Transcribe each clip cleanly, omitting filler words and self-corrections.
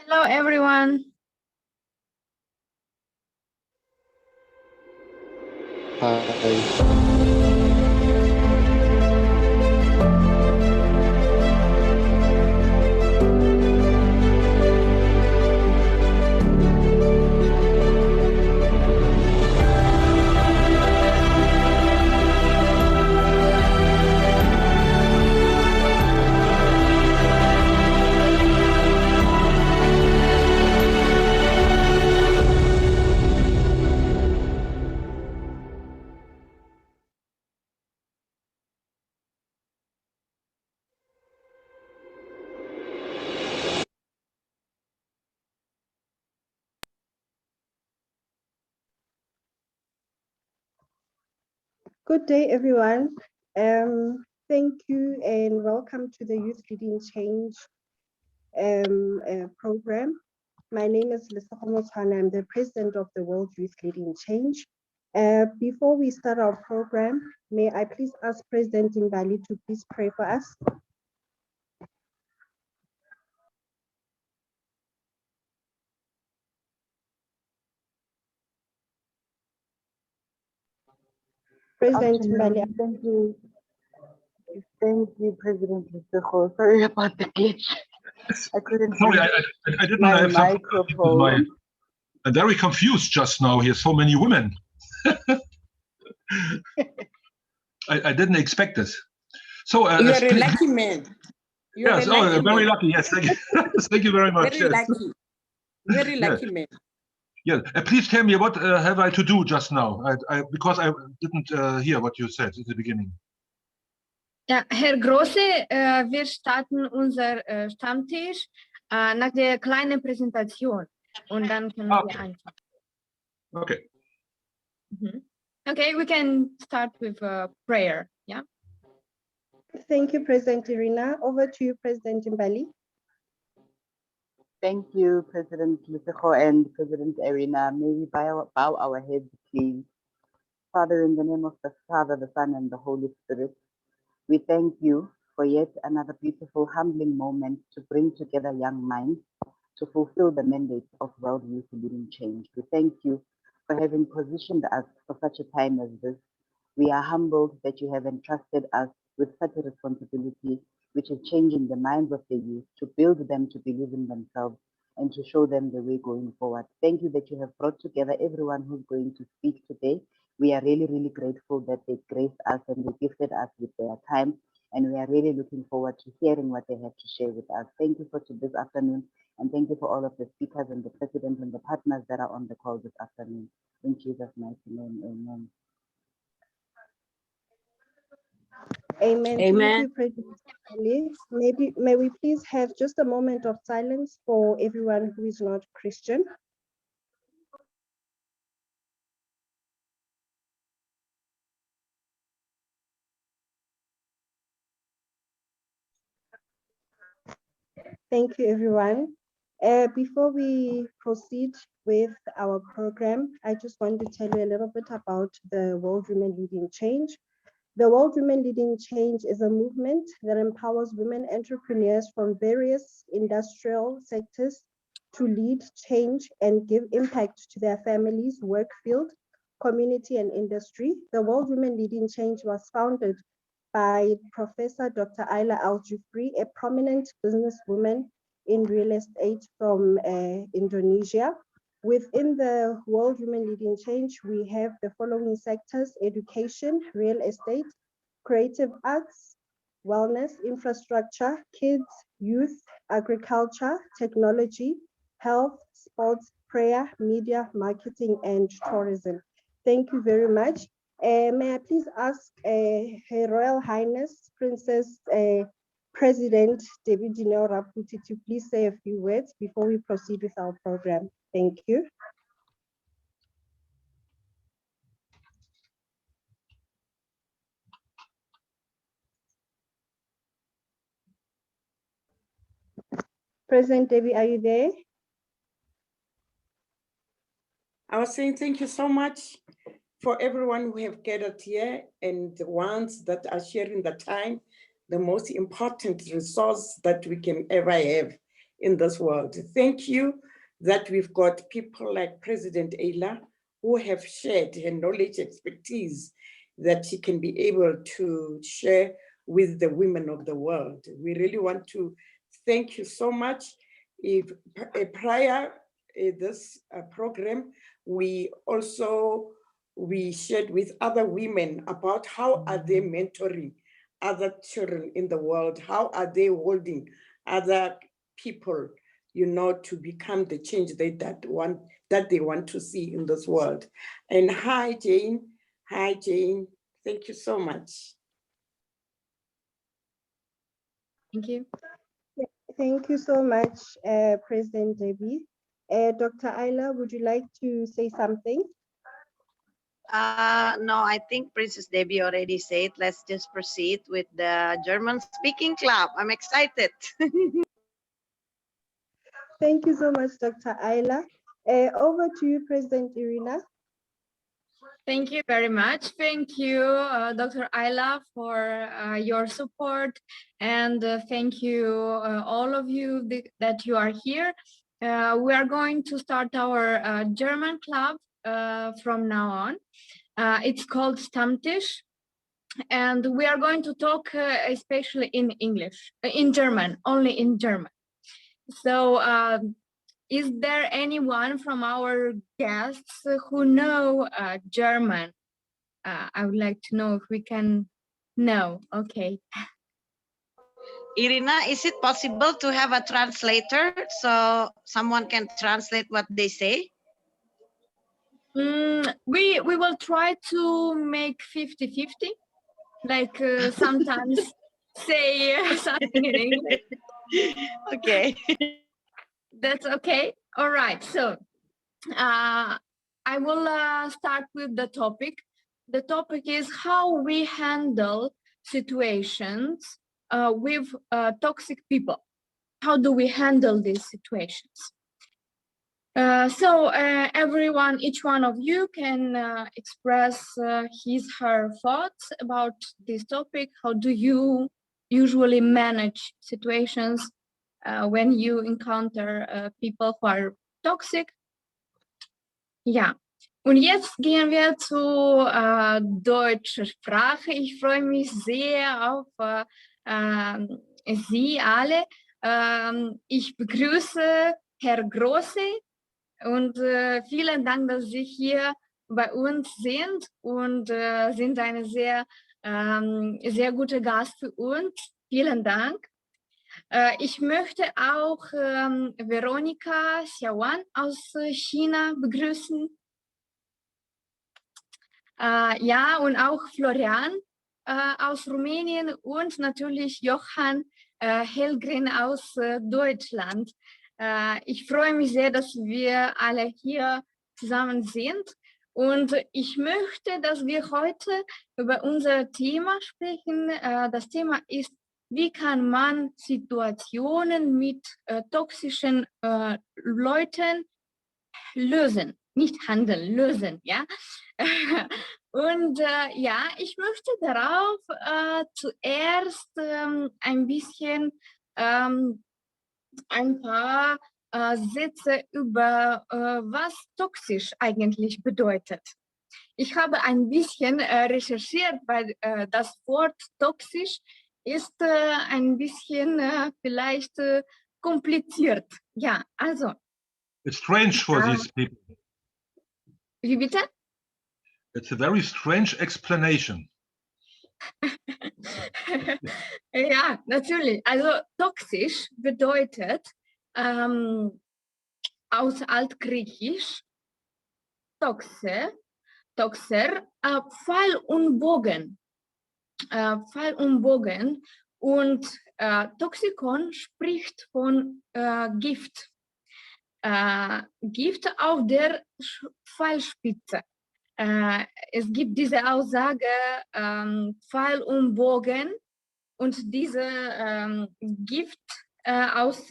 Hello, everyone. Hi. Good day, everyone. Thank you and welcome to the Youth Leading Change program. My name is Johann. I'm the president of the World Youth Leading Change. Before we start our program, may I please ask President Mbali to please pray for us. President Mbali. Thank you, President Lesego. Sorry about the glitch. I couldn't. Sorry, I didn't my have microphone. I'm very confused just now. Here, so many women. I didn't expect this. So you're a lucky man. Yes, very lucky. Yes, thank you. Thank you very much. Very lucky. Very lucky man. Yeah, please tell me what have I to do just now? Because I didn't hear what you said at the beginning. Ja, Herr Grosse, wir starten unser Stammtisch nach der kleinen Präsentation und dann können wir anfangen. Okay. Okay, we can start with a prayer. Yeah. Thank you, President Irina. Over to you, President Mbali. Thank you, President Lesego and President Irina. May we bow our heads, please. Father, in the name of the Father, the Son, and the Holy Spirit, we thank you for yet another beautiful, humbling moment to bring together young minds to fulfill the mandate of World Youth Leading Change. We thank you for having positioned us for such a time as this. We are humbled that you have entrusted us with such a responsibility, which is changing the minds of the youth, to build them to believe in themselves and to show them the way going forward. Thank you that you have brought together everyone who's going to speak today. We are really, really grateful that they graced us and they gifted us with their time. And we are really looking forward to hearing what they have to share with us. Thank you for this afternoon. And thank you for all of the speakers and the president and the partners that are on the call this afternoon. In Jesus' mighty name, amen. Amen. Amen. Thank you, President. May we please have just a moment of silence for everyone who is not Christian. Thank you, everyone. Before we proceed with our program, I just want to tell you a little bit about the World Women Leading Change. The World Women Leading Change is a movement that empowers women entrepreneurs from various industrial sectors to lead change and give impact to their families, work field, community, and industry. The World Women Leading Change was founded by Professor Dr. Ayla Al-Jufri, a prominent businesswoman in real estate from Indonesia. Within the World Women Leading Change, we have the following sectors: education, real estate, creative arts, wellness, infrastructure, kids, youth, agriculture, technology, health, sports, prayer, media, marketing, and tourism. Thank you very much. May I please ask Her Royal Highness Princess President David Dineo Raputi to please say a few words before we proceed with our program. Thank you. President Debbie, are you there? I was saying thank you so much for everyone who have gathered here and the ones that are sharing the time, the most important resource that we can ever have in this world. Thank you that we've got people like President Ayla who have shared her knowledge, expertise that she can be able to share with the women of the world. We really want to thank you so much. If prior this program, we shared with other women about how are they mentoring other children in the world, how are they holding other people, you know, to become the change that they want to see in this world. And hi, Jane. Hi, Jane. Thank you so much. Thank you. Thank you so much, President Debbie. Dr. Ayla, would you like to say something? No, I think Princess Debbie already said, let's just proceed with the German speaking club. I'm excited. Thank you so much, Dr. Ayla. Over to you, President Irina. Thank you very much. Thank you, Dr. Ayla, for your support. And thank you, all of you that you are here. We are going to start our German club from now on. It's called Stammtisch. And we are going to talk especially in English, in German, only in German. So is there anyone from our guests who know German? I would like to know if we can know. Okay. Irina, is it possible to have a translator so someone can translate what they say? We will try to make 50-50, like sometimes say something in English. Okay. That's okay. All right. So I will start with the topic. The topic is how we handle situations with toxic people. How do we handle these situations? So everyone, each one of you can express her thoughts about this topic. How do you usually manage situations when you encounter people who are toxic? Ja, und jetzt gehen wir zu deutscher Sprache. Ich freue mich sehr auf Sie alle. Ich begrüße Herr Grosse und vielen Dank, dass Sie hier bei uns sind und sind eine sehr, sehr gute Gast für uns. Vielen Dank. Ich möchte auch Veronika Xiaowan aus China begrüßen. Ja, und auch Florian aus Rumänien und natürlich Johann Hellgren aus Deutschland. Ich freue mich sehr, dass wir alle hier zusammen sind. Und ich möchte, dass wir heute über unser Thema sprechen. Das Thema ist, wie kann man Situationen mit toxischen Leuten lösen? Nicht handeln, lösen, ja? Und ja, ich möchte darauf zuerst ein bisschen ein paar Sätze über was toxisch eigentlich bedeutet. Ich habe ein bisschen recherchiert, weil das Wort toxisch ist ein bisschen vielleicht kompliziert. Ja, also. It's strange for these people. Wie bitte? It's a very strange explanation. Ja, natürlich. Also toxisch bedeutet aus Altgriechisch toxe, toxer, Pfeil und Bogen. Pfeil und Bogen. Und Toxikon spricht von Gift. Gift auf der Pfeilspitze. Es gibt diese Aussage Pfeil und Bogen und diese Gift aus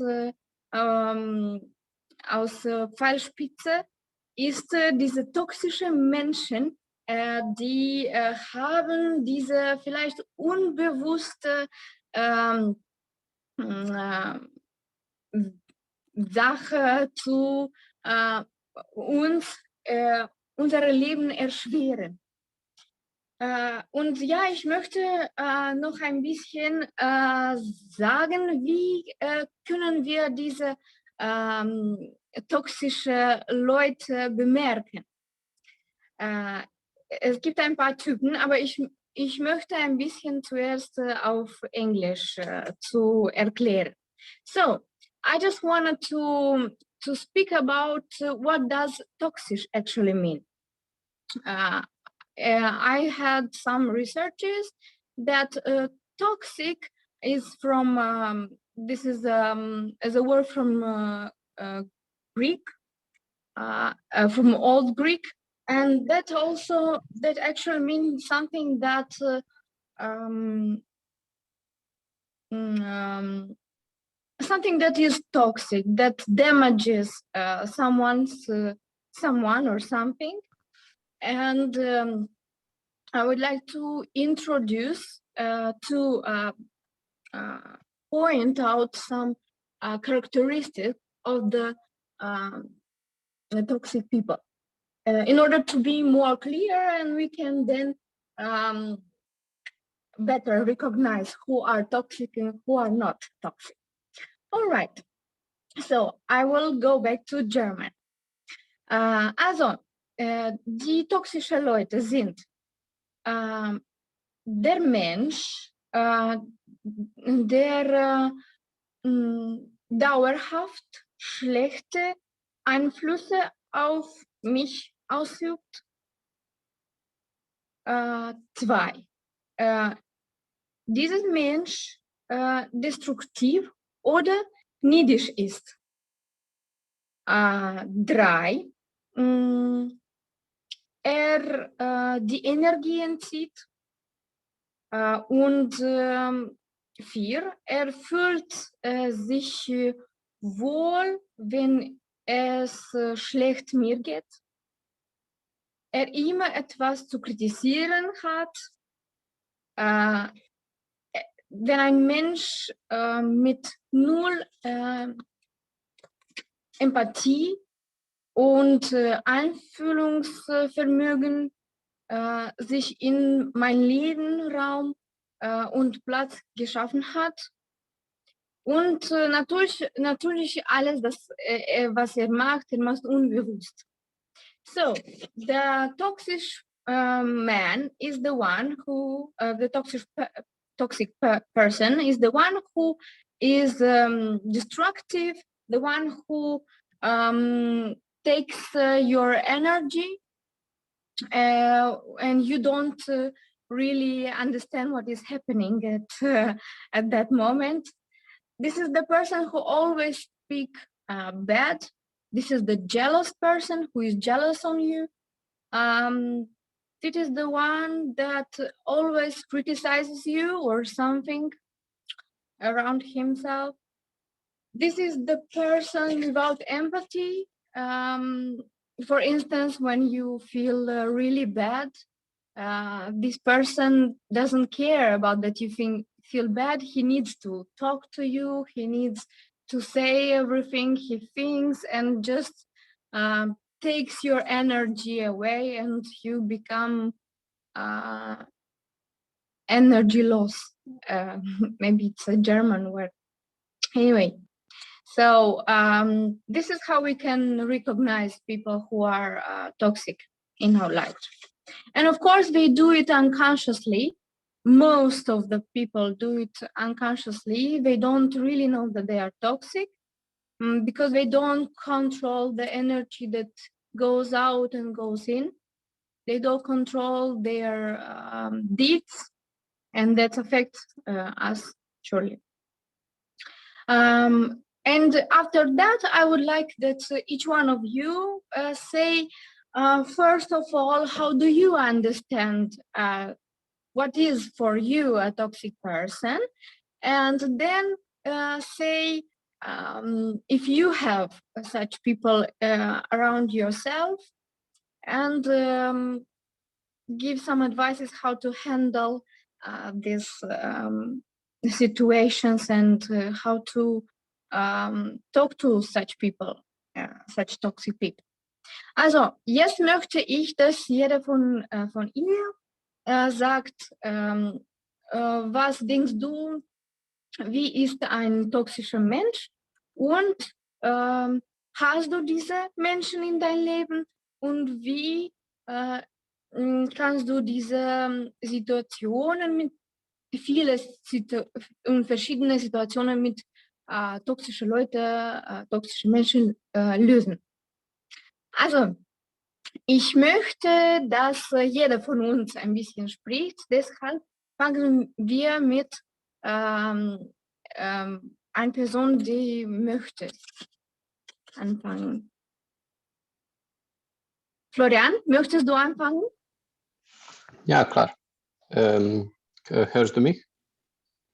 Pfeilspitze ist diese toxischen Menschen, die haben diese vielleicht unbewusste Sache zu uns unser Leben erschweren. Und ja, ich möchte noch ein bisschen sagen, wie können wir diese toxische Leute bemerken. Es gibt ein paar Typen, aber ich möchte ein bisschen zuerst auf Englisch zu erklären. So, I just wanted to speak about what does toxic actually mean. I had some researches that toxic is from, this is as a word from Greek, from Old Greek, and that actually means something that something that is toxic, that damages someone or something. And I would like to introduce to point out some characteristics of the toxic people in order to be more clear, and we can then better recognize who are toxic and who are not toxic. All right, so I will go back to German. Also, die toxische Leute sind der Mensch, der dauerhaft schlechte Einflüsse auf mich ausübt. 2. Dieses Mensch destruktiv oder neidisch ist. 3. Die Energie entzieht. Und 4. Fühlt sich wohl, wenn es schlecht mir geht. Immer etwas zu kritisieren hat. Wenn ein Mensch mit null Empathie und Einfühlungsvermögen sich in mein Lebenraum und Platz geschaffen hat. Und natürlich alles, was macht unbewusst. So, the toxic man is the one who, the toxic person is the one who is destructive, the one who takes your energy and you don't really understand what is happening at that moment. This is the person who always speaks bad. This is the jealous person who is jealous on you. It is the one that always criticizes you or something around himself. This is the person without empathy. For instance, when you feel really bad, this person doesn't care about that you feel bad. He needs to talk to you. He needs to say everything he thinks and just takes your energy away, and you become energy loss. Maybe it's a German word. Anyway, so this is how we can recognize people who are toxic in our life. And of course, they do it unconsciously. Most of the people do it unconsciously. They don't really know that they are toxic because they don't control the energy that goes out and goes in. They don't control their deeds, and that affects us surely. And after that, I would like that each one of you say, first of all, how do you understand what is for you a toxic person? And then say if you have such people around yourself, and give some advices how to handle these situations and how to talk to such people, such toxic people. Also, jetzt möchte ich, dass jeder von ihr sagt, was denkst du, wie ist ein toxischer Mensch und hast du diese Menschen in dein Leben und wie kannst du diese Situationen mit verschiedene Situationen mit toxischen Leuten, toxischen Menschen lösen. Also, ich möchte, dass jeder von uns ein bisschen spricht. Deshalb fangen wir mit einer Person, die möchte anfangen. Florian, möchtest du anfangen? Ja, klar. Hörst du mich?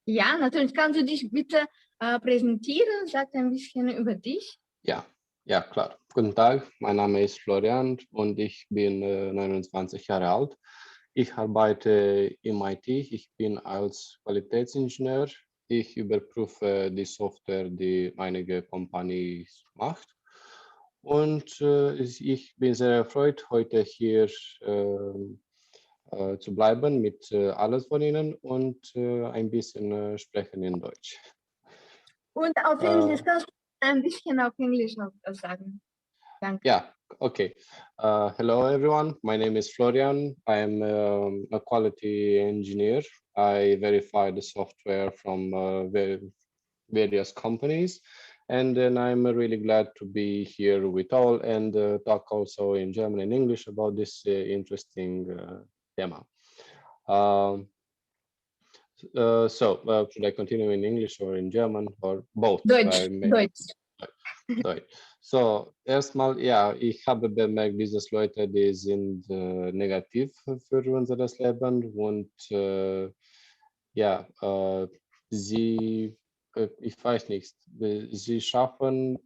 Ja, natürlich. Kannst du dich bitte präsentieren? Sag ein bisschen über dich. Ja, klar. Guten Tag, mein Name ist Florian und ich bin 29 Jahre alt. Ich arbeite im IT. Ich bin als Qualitätsingenieur. Ich überprüfe die Software, die einige Kompanie macht. Und ich bin sehr erfreut, heute hier zu bleiben mit alles von Ihnen und ein bisschen sprechen in Deutsch. Und auf Englisch kannst du ein bisschen auf Englisch sagen. Danke. Yeah, okay. Hello, everyone. My name is Florian. I'm a quality engineer. I verify the software from various companies. And then I'm really glad to be here with all and talk also in German and English about this interesting thema. Should I continue in English or in German or both? Deutsch. So, erstmal, ja, ich habe bemerkt, diese Leute, die sind negativ für unser Leben und ich weiß nicht, sie schaffen,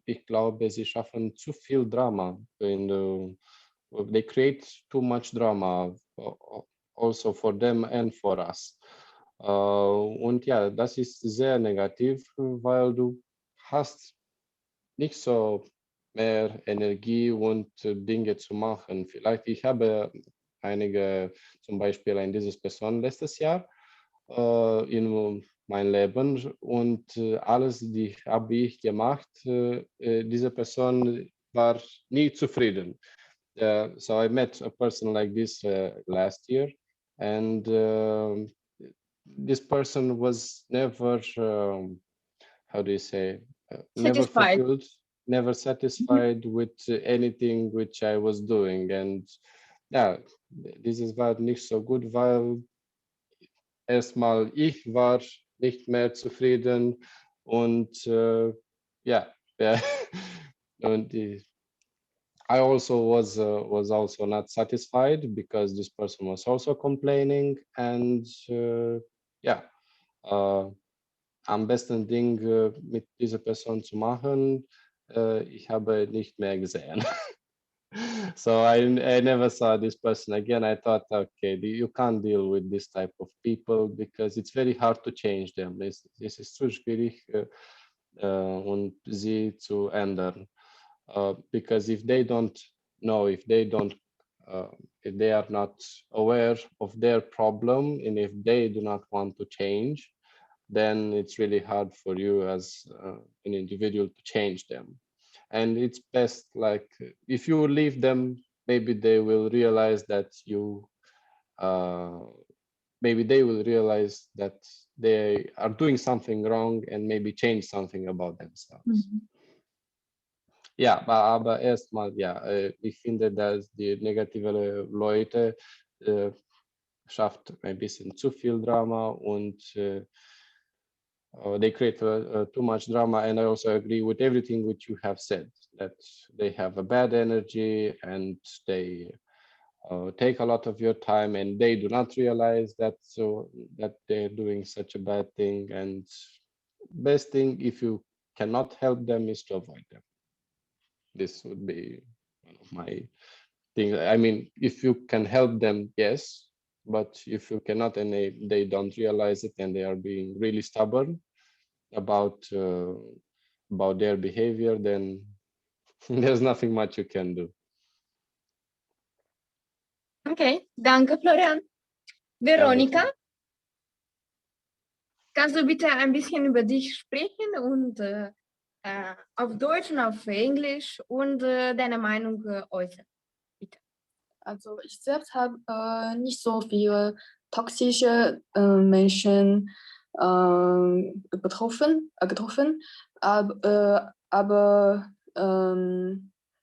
ich glaube, sie schaffen zu viel Drama. They create too much drama also for them and for us. Und ja, das ist sehr negativ, weil du hast nicht so mehr Energie und Dinge zu machen. Vielleicht ich habe einige, zum Beispiel dieses Person letztes Jahr in mein Leben und alles, die habe ich gemacht, diese Person war nie zufrieden. So I met a person like this last year and this person was never, how do you say, never satisfied with anything which I was doing. And ja, dieses war nicht so gut, weil erstmal ich war nicht mehr zufrieden und und I also was also not satisfied because this person was also complaining and am besten Ding mit dieser Person zu machen, ich habe nicht mehr gesehen. So I never saw this person again. I thought, okay, you can't deal with this type of people because it's very hard to change them. Es ist zu schwierig, und sie zu ändern. Because if they don't know, if they are not aware of their problem, and if they do not want to change, then it's really hard for you as an individual to change them. And it's best, like, if you leave them, maybe they will realize that they are doing something wrong and maybe change something about themselves. Mm-hmm. Ja, aber erstmal, ja, ich finde, dass die negative Leute schafft ein bisschen zu viel Drama und they create too much drama. And I also agree with everything which you have said, that they have a bad energy and they take a lot of your time and they do not realize that they're doing such a bad thing. And best thing, if you cannot help them, is to avoid them. This would be one of my things. I mean, if you can help them, yes, but if you cannot and they don't realize it and they are being really stubborn about about their behavior, then there's nothing much you can do. Okay, danke Florian. Veronika, kannst du bitte ein bisschen über dich sprechen und auf Deutsch und auf Englisch und deine Meinung äußern? Bitte. Also ich selbst habe nicht so viele toxische Menschen getroffen, aber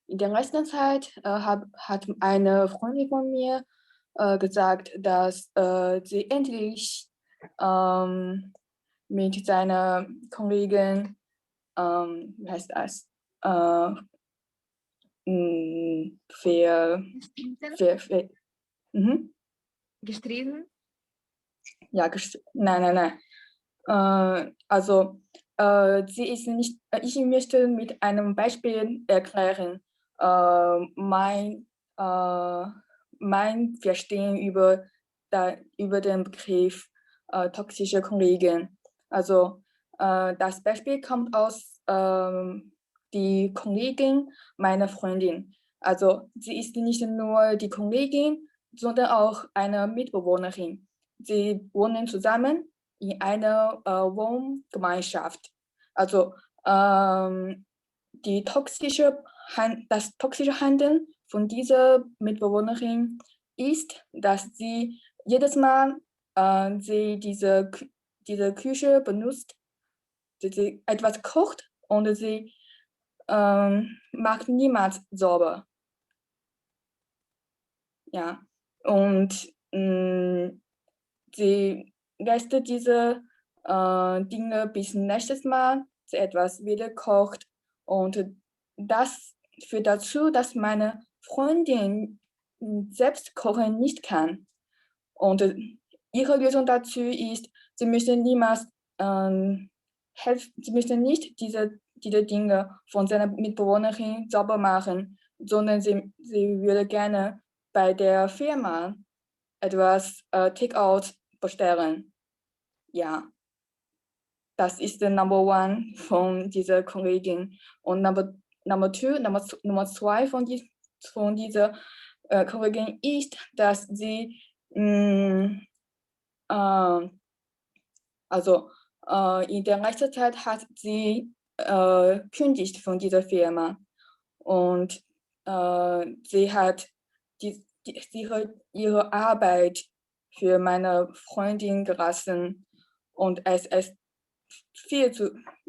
in der letzten Zeit hat eine Freundin von mir gesagt, dass sie endlich mit seiner Kollegin, wie heißt das, Gestritten? Ja, nein. Also sie ist nicht, ich möchte mit einem Beispiel erklären, mein Verstehen über den Begriff toxische Kollegen. Also das Beispiel kommt aus die Kollegin meiner Freundin. Also sie ist nicht nur die Kollegin, sondern auch eine Mitbewohnerin. Sie wohnen zusammen in einer Wohngemeinschaft. Also das toxische Handeln von dieser Mitbewohnerin ist, dass sie jedes Mal sie diese Küche benutzt, sie etwas kocht und sie macht niemals sauber. Ja, und sie lässt diese Dinge bis nächstes Mal sie etwas wieder kocht, und das führt dazu, dass meine Freundin selbst kochen nicht kann. Und ihre Lösung dazu ist, sie möchte niemals sie möchte nicht diese Dinge von seiner Mitbewohnerin sauber machen, sondern sie würde gerne bei der Firma etwas Takeout bestellen. Ja, das ist der Number One von dieser Kollegin. Und Number zwei von dieser Kollegin ist, dass sie in der letzten Zeit hat sie kündigt von dieser Firma, und sie hat ihre Arbeit für meine Freundin gelassen, und es ist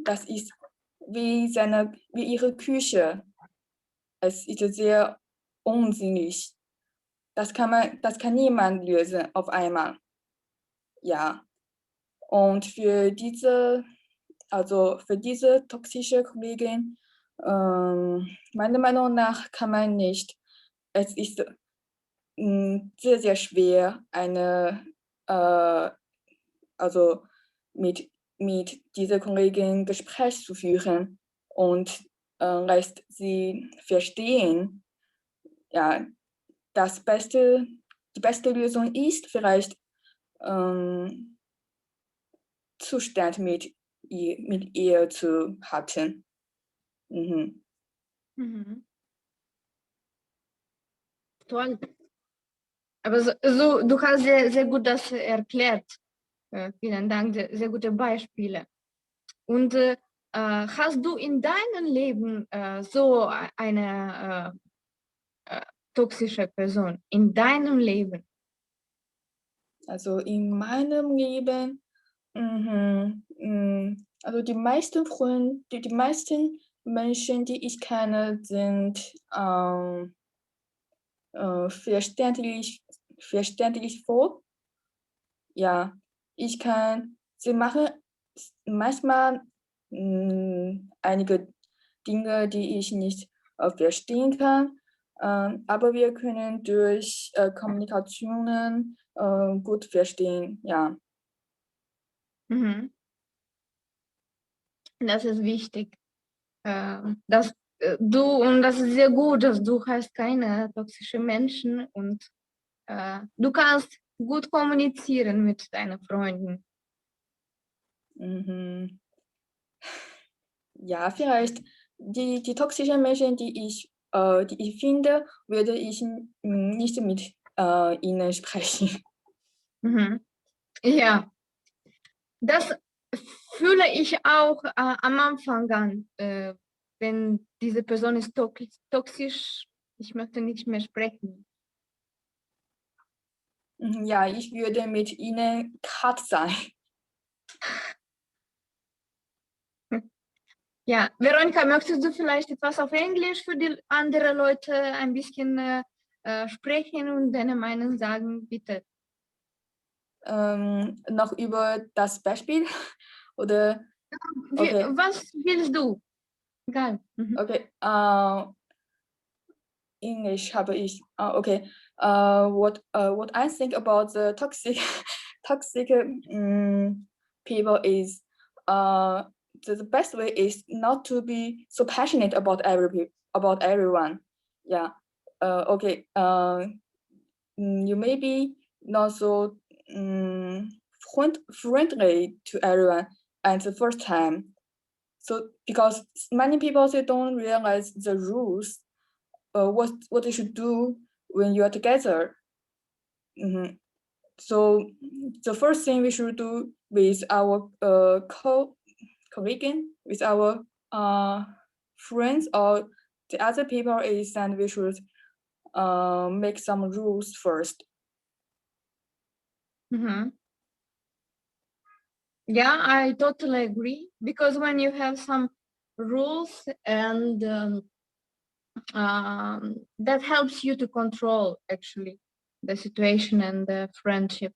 das ist wie ihre Küche. Es ist sehr unsinnig. Das kann niemand lösen auf einmal. Ja. Und für diese toxische Kollegin, meiner Meinung nach kann man nicht. Es ist sehr, sehr schwer, mit dieser Kollegin Gespräch zu führen und lässt sie verstehen, ja, die beste Lösung ist vielleicht Zustand mit ihr zu hatten. Mhm. Mhm. Toll. Aber du hast sehr, sehr gut das erklärt. Vielen Dank, sehr, sehr gute Beispiele. Und hast du in deinem Leben so eine toxische Person? In deinem Leben? Also in meinem Leben, also die meisten Freunde, die meisten Menschen, die ich kenne, sind verständlich vor. Ja, sie machen manchmal einige Dinge, die ich nicht verstehen kann, aber wir können durch Kommunikationen gut verstehen, ja. Mhm. Das ist wichtig. Dass und das ist sehr gut, dass du hast keine toxischen Menschen und du kannst gut kommunizieren mit deinen Freunden. Mhm. Ja, vielleicht die toxischen Menschen, die ich finde, würde ich nicht mit ihnen sprechen. Mhm. Ja, das fühle ich auch am Anfang an, wenn diese Person ist toxisch, ich möchte nicht mehr sprechen. Ja, ich würde mit ihnen hart sein. Ja, Veronika, möchtest du vielleicht etwas auf Englisch für die anderen Leute ein bisschen sprechen und deine Meinung sagen, bitte? Noch über das Beispiel oder okay. Was willst du? Egal. Mhm. Okay, English habe ich. Okay, what I think about the toxic people is the best way is not to be so passionate about everyone. Yeah. Okay. You may be not so friendly to everyone at the first time. So because many people they don't realize the rules, what they should do when you are together. So the first thing we should do with our colleague, with our friends or the other people is that we should make some rules first. Mm-hmm. Yeah, I totally agree, because when you have some rules and that helps you to control actually the situation and the friendship,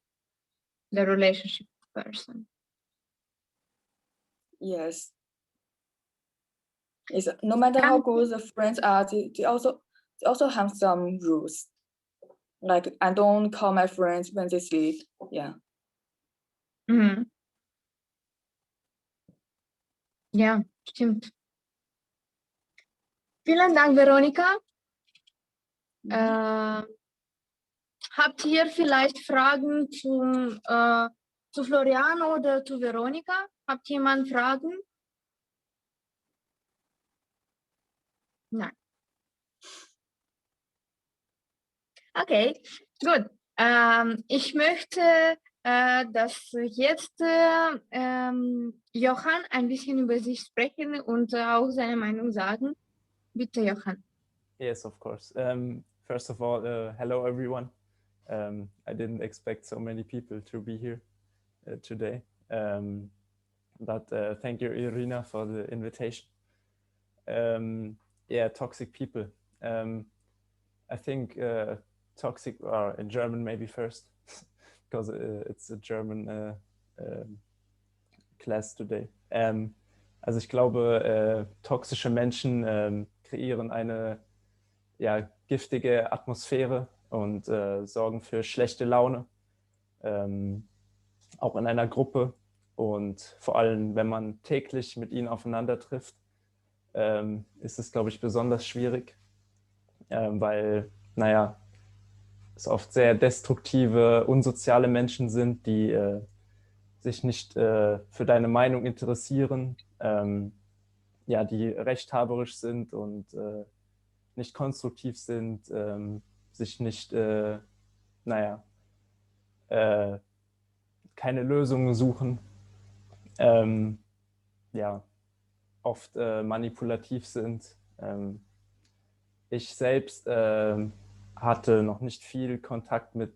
the relationship person. Yes. It's, no matter how good the friends are, they also have some rules. Like I don't call my friends when they sleep. Yeah. Mhm. Ja, stimmt. Vielen Dank, Veronika. Habt ihr vielleicht Fragen zu Florian oder zu Veronika? Habt jemand Fragen? Nein. Okay, gut. Ich möchte, dass jetzt Johann ein bisschen über sich sprechen und auch seine Meinung sagen. Bitte, Johann. Yes, of course. First of all, hello everyone. I didn't expect so many people to be here today, but thank you, Irina, for the invitation. Yeah, toxic people. I think toxic, or in German maybe first, because it's a German class today. Also ich glaube, toxische Menschen kreieren eine giftige Atmosphäre und sorgen für schlechte Laune, auch in einer Gruppe, und vor allem, wenn man täglich mit ihnen aufeinander trifft, ist es, glaube ich, besonders schwierig, weil, es oft sehr destruktive, unsoziale Menschen sind, die sich nicht für deine Meinung interessieren, die rechthaberisch sind und nicht konstruktiv sind, sich nicht, keine Lösungen suchen, oft manipulativ sind. Ich selbst hatte noch nicht viel Kontakt mit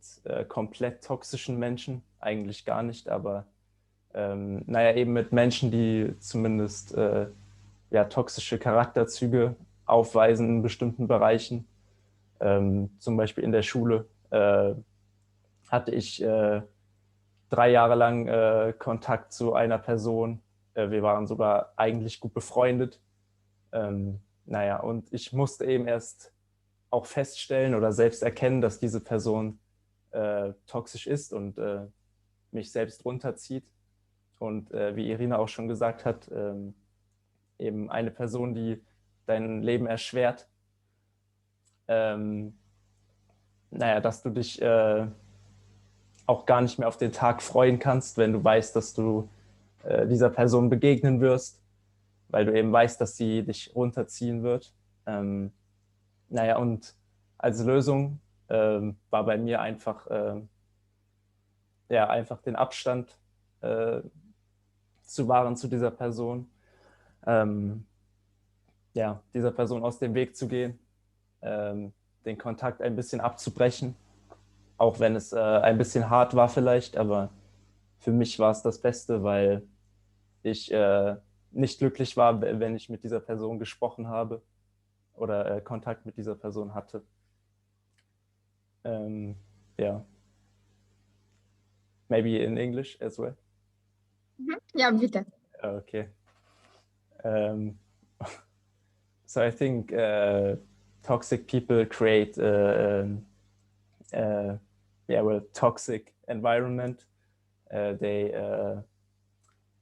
komplett toxischen Menschen, eigentlich gar nicht, aber eben mit Menschen, die zumindest toxische Charakterzüge aufweisen in bestimmten Bereichen. Zum Beispiel in der Schule hatte ich 3 Jahre lang Kontakt zu einer Person. Wir waren sogar eigentlich gut befreundet. Und ich musste eben erst auch feststellen oder selbst erkennen, dass diese Person toxisch ist und mich selbst runterzieht. Und wie Irina auch schon gesagt hat, eben eine Person, die dein Leben erschwert, dass du dich auch gar nicht mehr auf den Tag freuen kannst, wenn du weißt, dass du dieser Person begegnen wirst, weil du eben weißt, dass sie dich runterziehen wird. Naja, und als Lösung war bei mir einfach, ja, einfach den Abstand zu wahren zu dieser Person, ja, dieser Person aus dem Weg zu gehen, den Kontakt ein bisschen abzubrechen, auch wenn es ein bisschen hart war vielleicht, aber für mich war es das Beste, weil ich nicht glücklich war, wenn ich mit dieser Person gesprochen habe oder Kontakt mit dieser Person hatte. Ja. Maybe in English as well. Ja, bitte. Okay. So I think toxic people create yeah, well, toxic environment.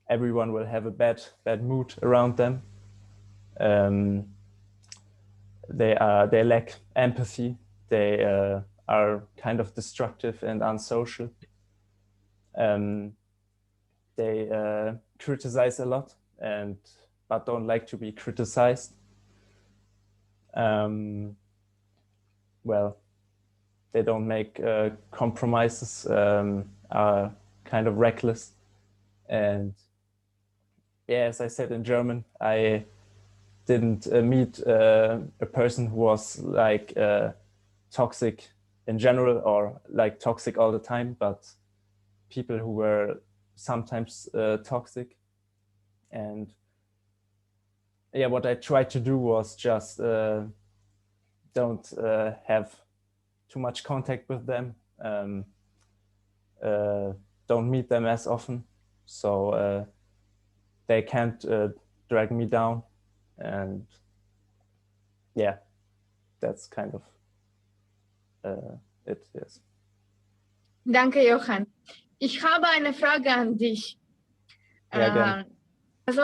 Everyone will have a bad mood around them. They lack empathy. They are kind of destructive and unsocial. They criticize a lot but don't like to be criticized. Well, they don't make compromises, are kind of reckless. And yeah, as I said in German, I didn't meet a person who was like toxic in general or like toxic all the time, but people who were sometimes toxic. And yeah, what I tried to do was just don't have too much contact with them, don't meet them as often, so they can't drag me down. And yeah, that's kind of it, yes. Danke, Johann. Ich habe eine Frage an dich. Ja, gern. Also,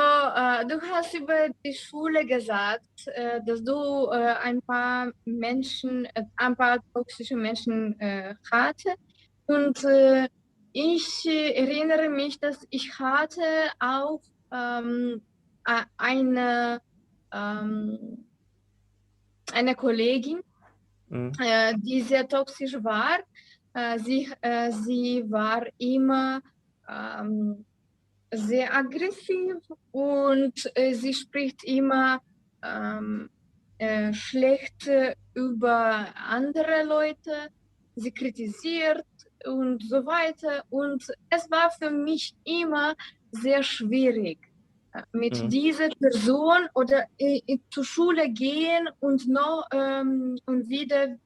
du hast über die Schule gesagt, dass du ein paar toxische Menschen hatte. Und ich erinnere mich, dass ich hatte auch eine Kollegin, die sehr toxisch war. Sie war immer sehr aggressiv und sie spricht immer schlecht über andere Leute, sie kritisiert und so weiter. Und es war für mich immer sehr schwierig, mit dieser Person oder zur Schule gehen und wieder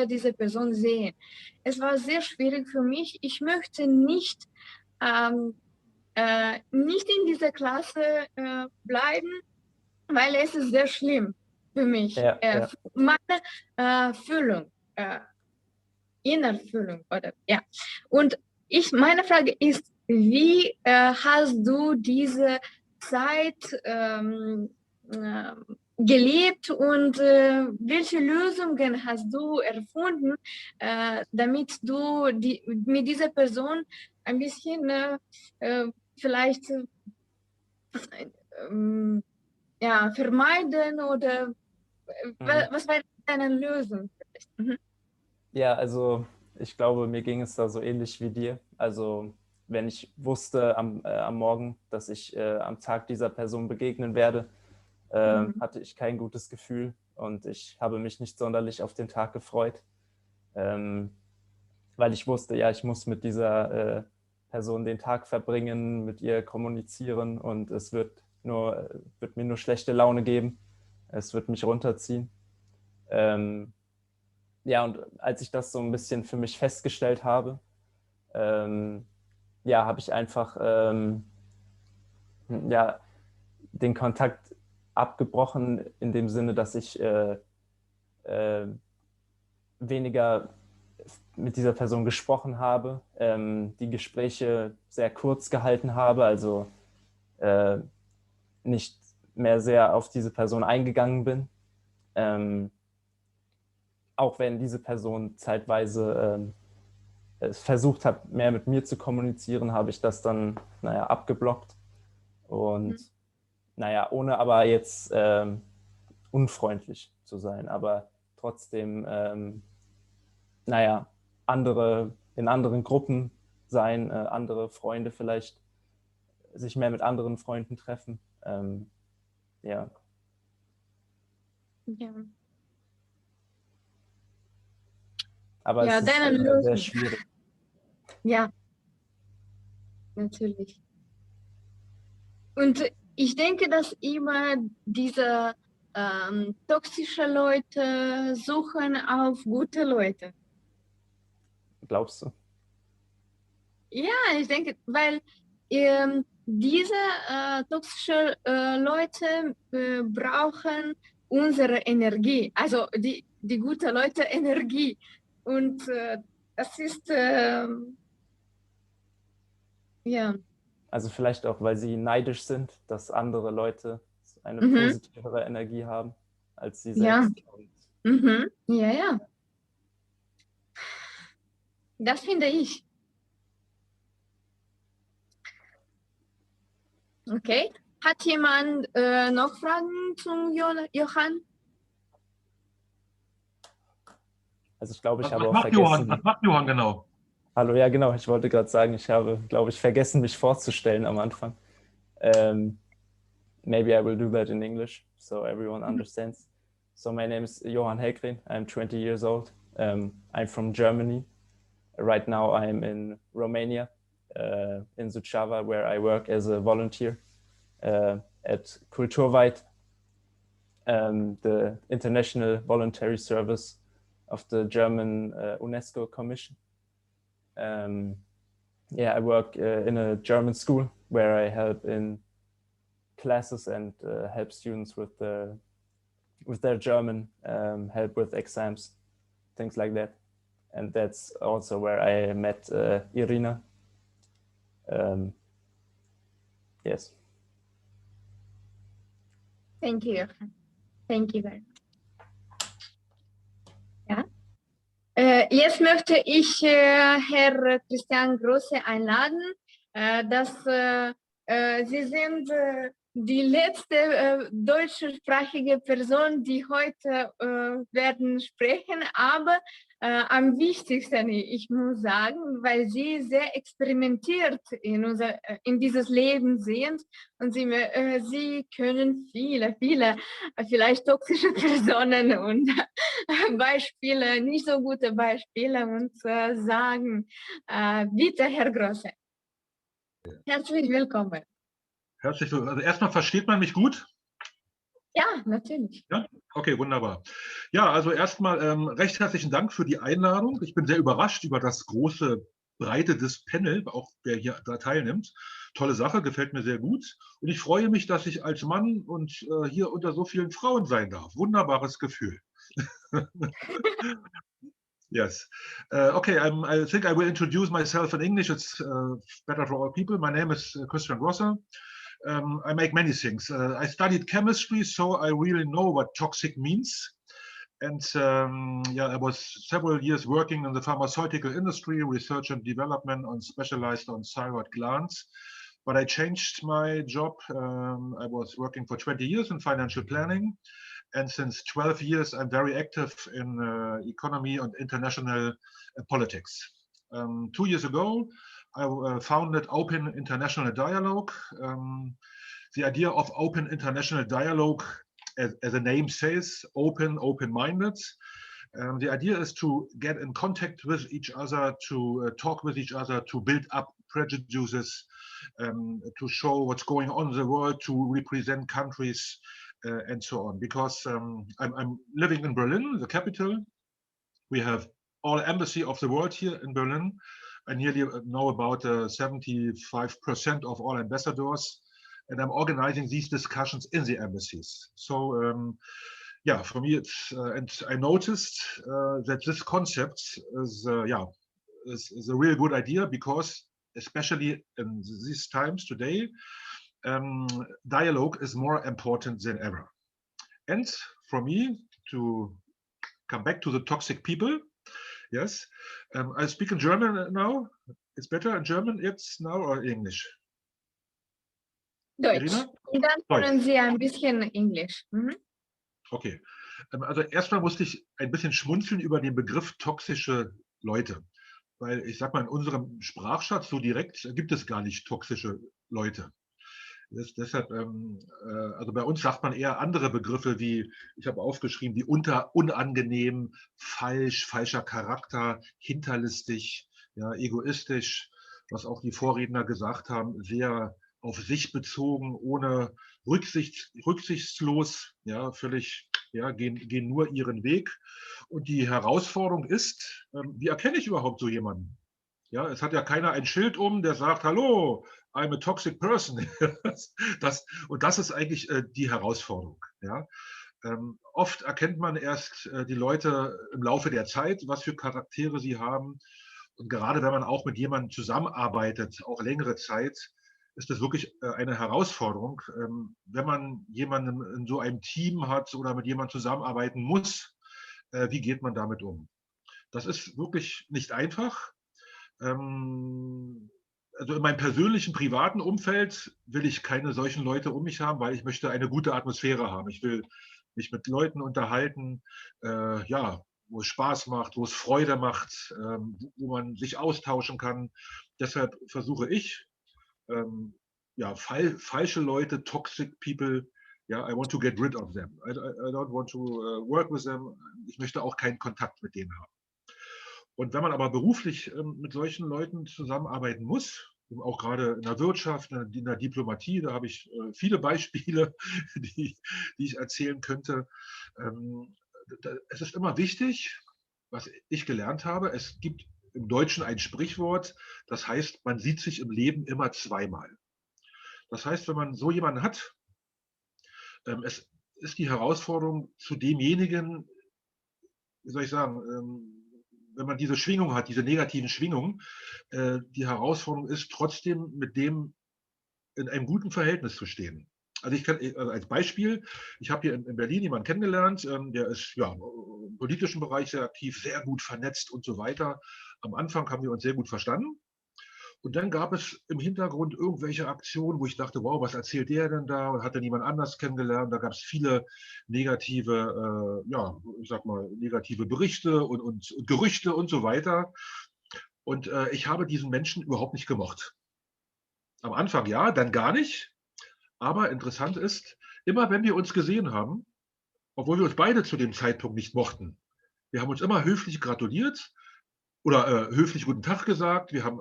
diese Person sehen. Es war sehr schwierig für mich. Ich möchte nicht in dieser Klasse bleiben, weil es ist sehr schlimm für mich. Ja, ja. Meine Fühlung, Innerfühlung, oder ja. Und meine Frage ist, wie hast du diese Zeit gelebt und welche Lösungen hast du erfunden, damit du mit dieser Person ein bisschen vielleicht vermeiden oder was war deine Lösung? Ja, also ich glaube, mir ging es da so ähnlich wie dir. Also wenn ich wusste am Morgen, dass ich am Tag dieser Person begegnen werde, hatte ich kein gutes Gefühl und ich habe mich nicht sonderlich auf den Tag gefreut, weil ich wusste, ja, ich muss mit dieser Person den Tag verbringen, mit ihr kommunizieren und es wird mir nur schlechte Laune geben. Es wird mich runterziehen. Ja, und als ich das so ein bisschen für mich festgestellt habe, ja, habe ich einfach ja, den Kontakt abgebrochen in dem Sinne, dass ich weniger mit dieser Person gesprochen habe, die Gespräche sehr kurz gehalten habe, also nicht mehr sehr auf diese Person eingegangen bin. Auch wenn diese Person zeitweise versucht hat, mehr mit mir zu kommunizieren, habe ich das dann, abgeblockt. Und naja, ohne aber jetzt unfreundlich zu sein, aber trotzdem, naja, in anderen Gruppen sein, andere Freunde vielleicht, sich mehr mit anderen Freunden treffen. Ja. Ja. Aber Ja, es ist deine sehr Lösung. schwierig. Ja, natürlich. Und ich denke, dass immer diese toxische Leute suchen auf gute Leute. Glaubst du? Ja, ich denke, weil diese toxische Leute brauchen unsere Energie, also die gute Leute Energie. Und das ist, ja. Also vielleicht auch, weil sie neidisch sind, dass andere Leute eine Mhm. positivere Energie haben als sie Ja. selbst. Und Mhm. Ja, ja. Das finde ich. Okay. Hat jemand noch Fragen zum Johann? also ich glaube, ich Was habe auch macht Johann? vergessen. Was macht Johann genau? Hallo, ja genau, ich wollte gerade sagen, ich habe, glaube ich, vergessen, mich vorzustellen am Anfang. Maybe I will do that in English, so everyone understands. So my name is Johann Hellgren. I'm 20 years old. I'm from Germany. Right now I'm in Romania, in Suceava, where I work as a volunteer at Kulturweit, the international voluntary service of the German UNESCO Commission. Yeah, I work in a German school where I help in classes and help students with their German, help with exams, things like that. And that's also where I met Irina. Yes. Thank you, Johann. Thank you very much. Ja. Jetzt möchte ich Herr Christian Grosse einladen, dass Sie sind die letzte deutschsprachige Person, die heute werden sprechen, aber am wichtigsten, ich muss sagen, weil Sie sehr experimentiert in dieses Leben sind und Sie können viele vielleicht toxische Personen und Beispiele, nicht so gute Beispiele uns sagen. Bitte, Herr Grosse. Herzlich willkommen. Herzlich willkommen. Also erstmal, versteht man mich gut? Ja, natürlich. Ja, okay, wunderbar. Ja, also erstmal recht herzlichen Dank für die Einladung. Ich bin sehr überrascht über das große Breite des Panels, auch wer hier da teilnimmt. Tolle Sache, gefällt mir sehr gut. Und ich freue mich, dass ich als Mann und hier unter so vielen Frauen sein darf. Wunderbares Gefühl. Yes. Okay, I think I will introduce myself in English. It's better for all people. My name is Christian Grosse. I make many things. I studied chemistry, so I really know what toxic means. And yeah, I was several years working in the pharmaceutical industry, research and development, specialized on thyroid glands. But I changed my job. I was working for 20 years in financial planning. And since 12 years, I'm very active in economy and international politics. 2 years ago, I founded Open International Dialogue. The idea of Open International Dialogue, as the name says, open-minded. The idea is to get in contact with each other, to talk with each other, to build up prejudices, to show what's going on in the world, to represent countries, and so on. Because I'm living in Berlin, the capital. We have all embassy of the world here in Berlin. I nearly know about 75% of all ambassadors, and I'm organizing these discussions in the embassies. So yeah, for me, it's and I noticed that this concept is is a real good idea, because especially in these times today, dialogue is more important than ever. And for me, to come back to the toxic people, yes, I speak in German now. It's better in German it's now, or English? Deutsch. Irina? Und dann können Sie ein bisschen Englisch. Mhm. Okay. Also erstmal musste ich ein bisschen schmunzeln über den Begriff toxische Leute. Weil ich sag mal, in unserem Sprachschatz so direkt gibt es gar nicht toxische Leute. Deshalb, also bei uns sagt man eher andere Begriffe wie, ich habe aufgeschrieben, wie unangenehm, falsch, falscher Charakter, hinterlistig, ja, egoistisch, was auch die Vorredner gesagt haben, sehr auf sich bezogen, ohne rücksichtslos, ja, völlig, ja, gehen nur ihren Weg. Und die Herausforderung ist, wie erkenne ich überhaupt so jemanden? Ja, es hat ja keiner ein Schild der sagt, hallo, I'm a toxic person. Und das ist eigentlich die Herausforderung. Ja. Oft erkennt man erst die Leute im Laufe der Zeit, was für Charaktere sie haben. Und gerade wenn man auch mit jemandem zusammenarbeitet, auch längere Zeit, ist das wirklich eine Herausforderung. Wenn man jemanden in so einem Team hat oder mit jemandem zusammenarbeiten muss, wie geht man damit um? Das ist wirklich nicht einfach. Also in meinem persönlichen, privaten Umfeld will ich keine solchen Leute um mich haben, weil ich möchte eine gute Atmosphäre haben. Ich will mich mit Leuten unterhalten, ja, wo es Spaß macht, wo es Freude macht, wo man sich austauschen kann. Deshalb versuche ich, ja, falsche Leute, toxic people, ja, I want to get rid of them. I don't want to work with them. Ich möchte auch keinen Kontakt mit denen haben. Und wenn man aber beruflich mit solchen Leuten zusammenarbeiten muss, auch gerade in der Wirtschaft, in der Diplomatie, da habe ich viele Beispiele, die ich erzählen könnte. Es ist immer wichtig, was ich gelernt habe, es gibt im Deutschen ein Sprichwort, das heißt, man sieht sich im Leben immer zweimal. Das heißt, wenn man so jemanden hat, es ist die Herausforderung zu demjenigen, wie soll ich sagen, wenn man diese Schwingung hat, diese negativen Schwingungen, die Herausforderung ist, trotzdem mit dem in einem guten Verhältnis zu stehen. Also ich kann also als Beispiel, ich habe hier in Berlin jemanden kennengelernt, der ist ja im politischen Bereich sehr aktiv, sehr gut vernetzt und so weiter. Am Anfang haben wir uns sehr gut verstanden. Und dann gab es im Hintergrund irgendwelche Aktionen, wo ich dachte, wow, was erzählt der denn da? Und hat dann jemand anders kennengelernt? Da gab es viele negative, ja, ich sag mal, negative Berichte und Gerüchte und so weiter. Und ich habe diesen Menschen überhaupt nicht gemocht. Am Anfang ja, dann gar nicht. Aber interessant ist, immer wenn wir uns gesehen haben, obwohl wir uns beide zu dem Zeitpunkt nicht mochten, wir haben uns immer höflich gratuliert oder höflich guten Tag gesagt. Wir haben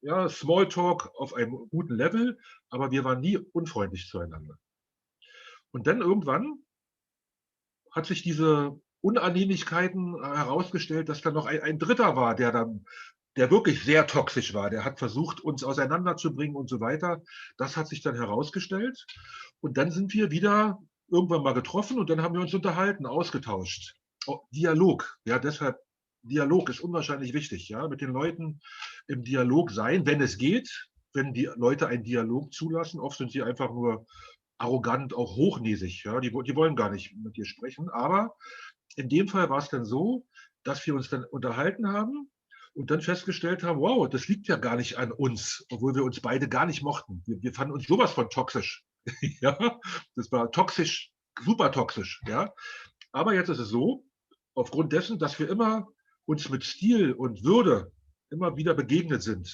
ja, Smalltalk auf einem guten Level, aber wir waren nie unfreundlich zueinander. Und dann irgendwann hat sich diese Unannehmlichkeiten herausgestellt, dass da noch ein Dritter war, der wirklich sehr toxisch war. Der hat versucht, uns auseinanderzubringen und so weiter. Das hat sich dann herausgestellt. Und dann sind wir wieder irgendwann mal getroffen und dann haben wir uns unterhalten, ausgetauscht. Dialog, ja, deshalb Dialog ist unwahrscheinlich wichtig, ja, mit den Leuten im Dialog sein, wenn es geht, wenn die Leute einen Dialog zulassen. Oft sind sie einfach nur arrogant, auch hochnäsig, ja, die wollen gar nicht mit dir sprechen. Aber in dem Fall war es dann so, dass wir uns dann unterhalten haben und dann festgestellt haben, wow, das liegt ja gar nicht an uns, obwohl wir uns beide gar nicht mochten. Wir fanden uns sowas von toxisch. Ja, das war toxisch, super toxisch, ja. Aber jetzt ist es so, aufgrund dessen, dass wir immer uns mit Stil und Würde immer wieder begegnet sind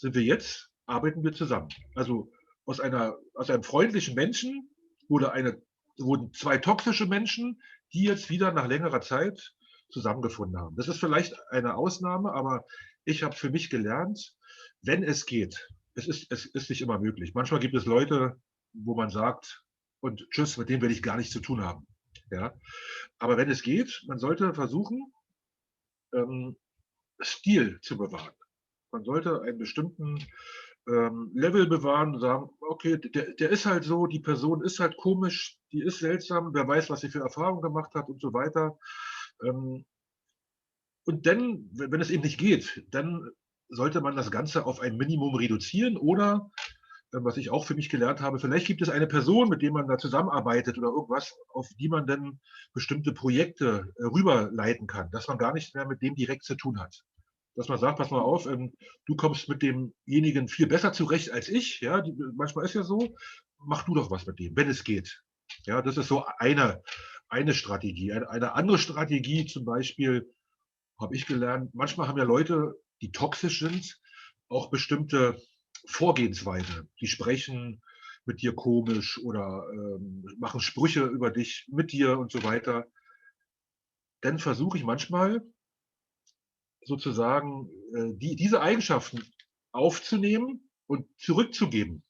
wir jetzt, arbeiten wir zusammen. Also aus einem freundlichen Menschen wurden zwei toxische Menschen, die jetzt wieder nach längerer Zeit zusammengefunden haben. Das ist vielleicht eine Ausnahme, aber ich habe für mich gelernt, wenn es geht, es ist nicht immer möglich. Manchmal gibt es Leute, wo man sagt, und tschüss, mit denen will ich gar nichts zu tun haben. Ja? Aber wenn es geht, man sollte versuchen, Stil zu bewahren. Man sollte einen bestimmten Level bewahren und sagen, okay, der ist halt so, die Person ist halt komisch, die ist seltsam, wer weiß, was sie für Erfahrungen gemacht hat und so weiter. Und dann, wenn es eben nicht geht, dann sollte man das Ganze auf ein Minimum reduzieren oder, was ich auch für mich gelernt habe, vielleicht gibt es eine Person, mit der man da zusammenarbeitet oder irgendwas, auf die man dann bestimmte Projekte rüberleiten kann, dass man gar nichts mehr mit dem direkt zu tun hat. dass man sagt, pass mal auf, du kommst mit demjenigen viel besser zurecht als ich. Ja, manchmal ist ja so, mach du doch was mit dem, wenn es geht. Ja, das ist so eine Strategie. Eine andere Strategie zum Beispiel, habe ich gelernt, manchmal haben ja Leute, die toxisch sind, auch bestimmte Vorgehensweise. Die sprechen mit dir komisch oder machen Sprüche über dich mit dir und so weiter. Dann versuche ich manchmal sozusagen diese Eigenschaften aufzunehmen und zurückzugeben.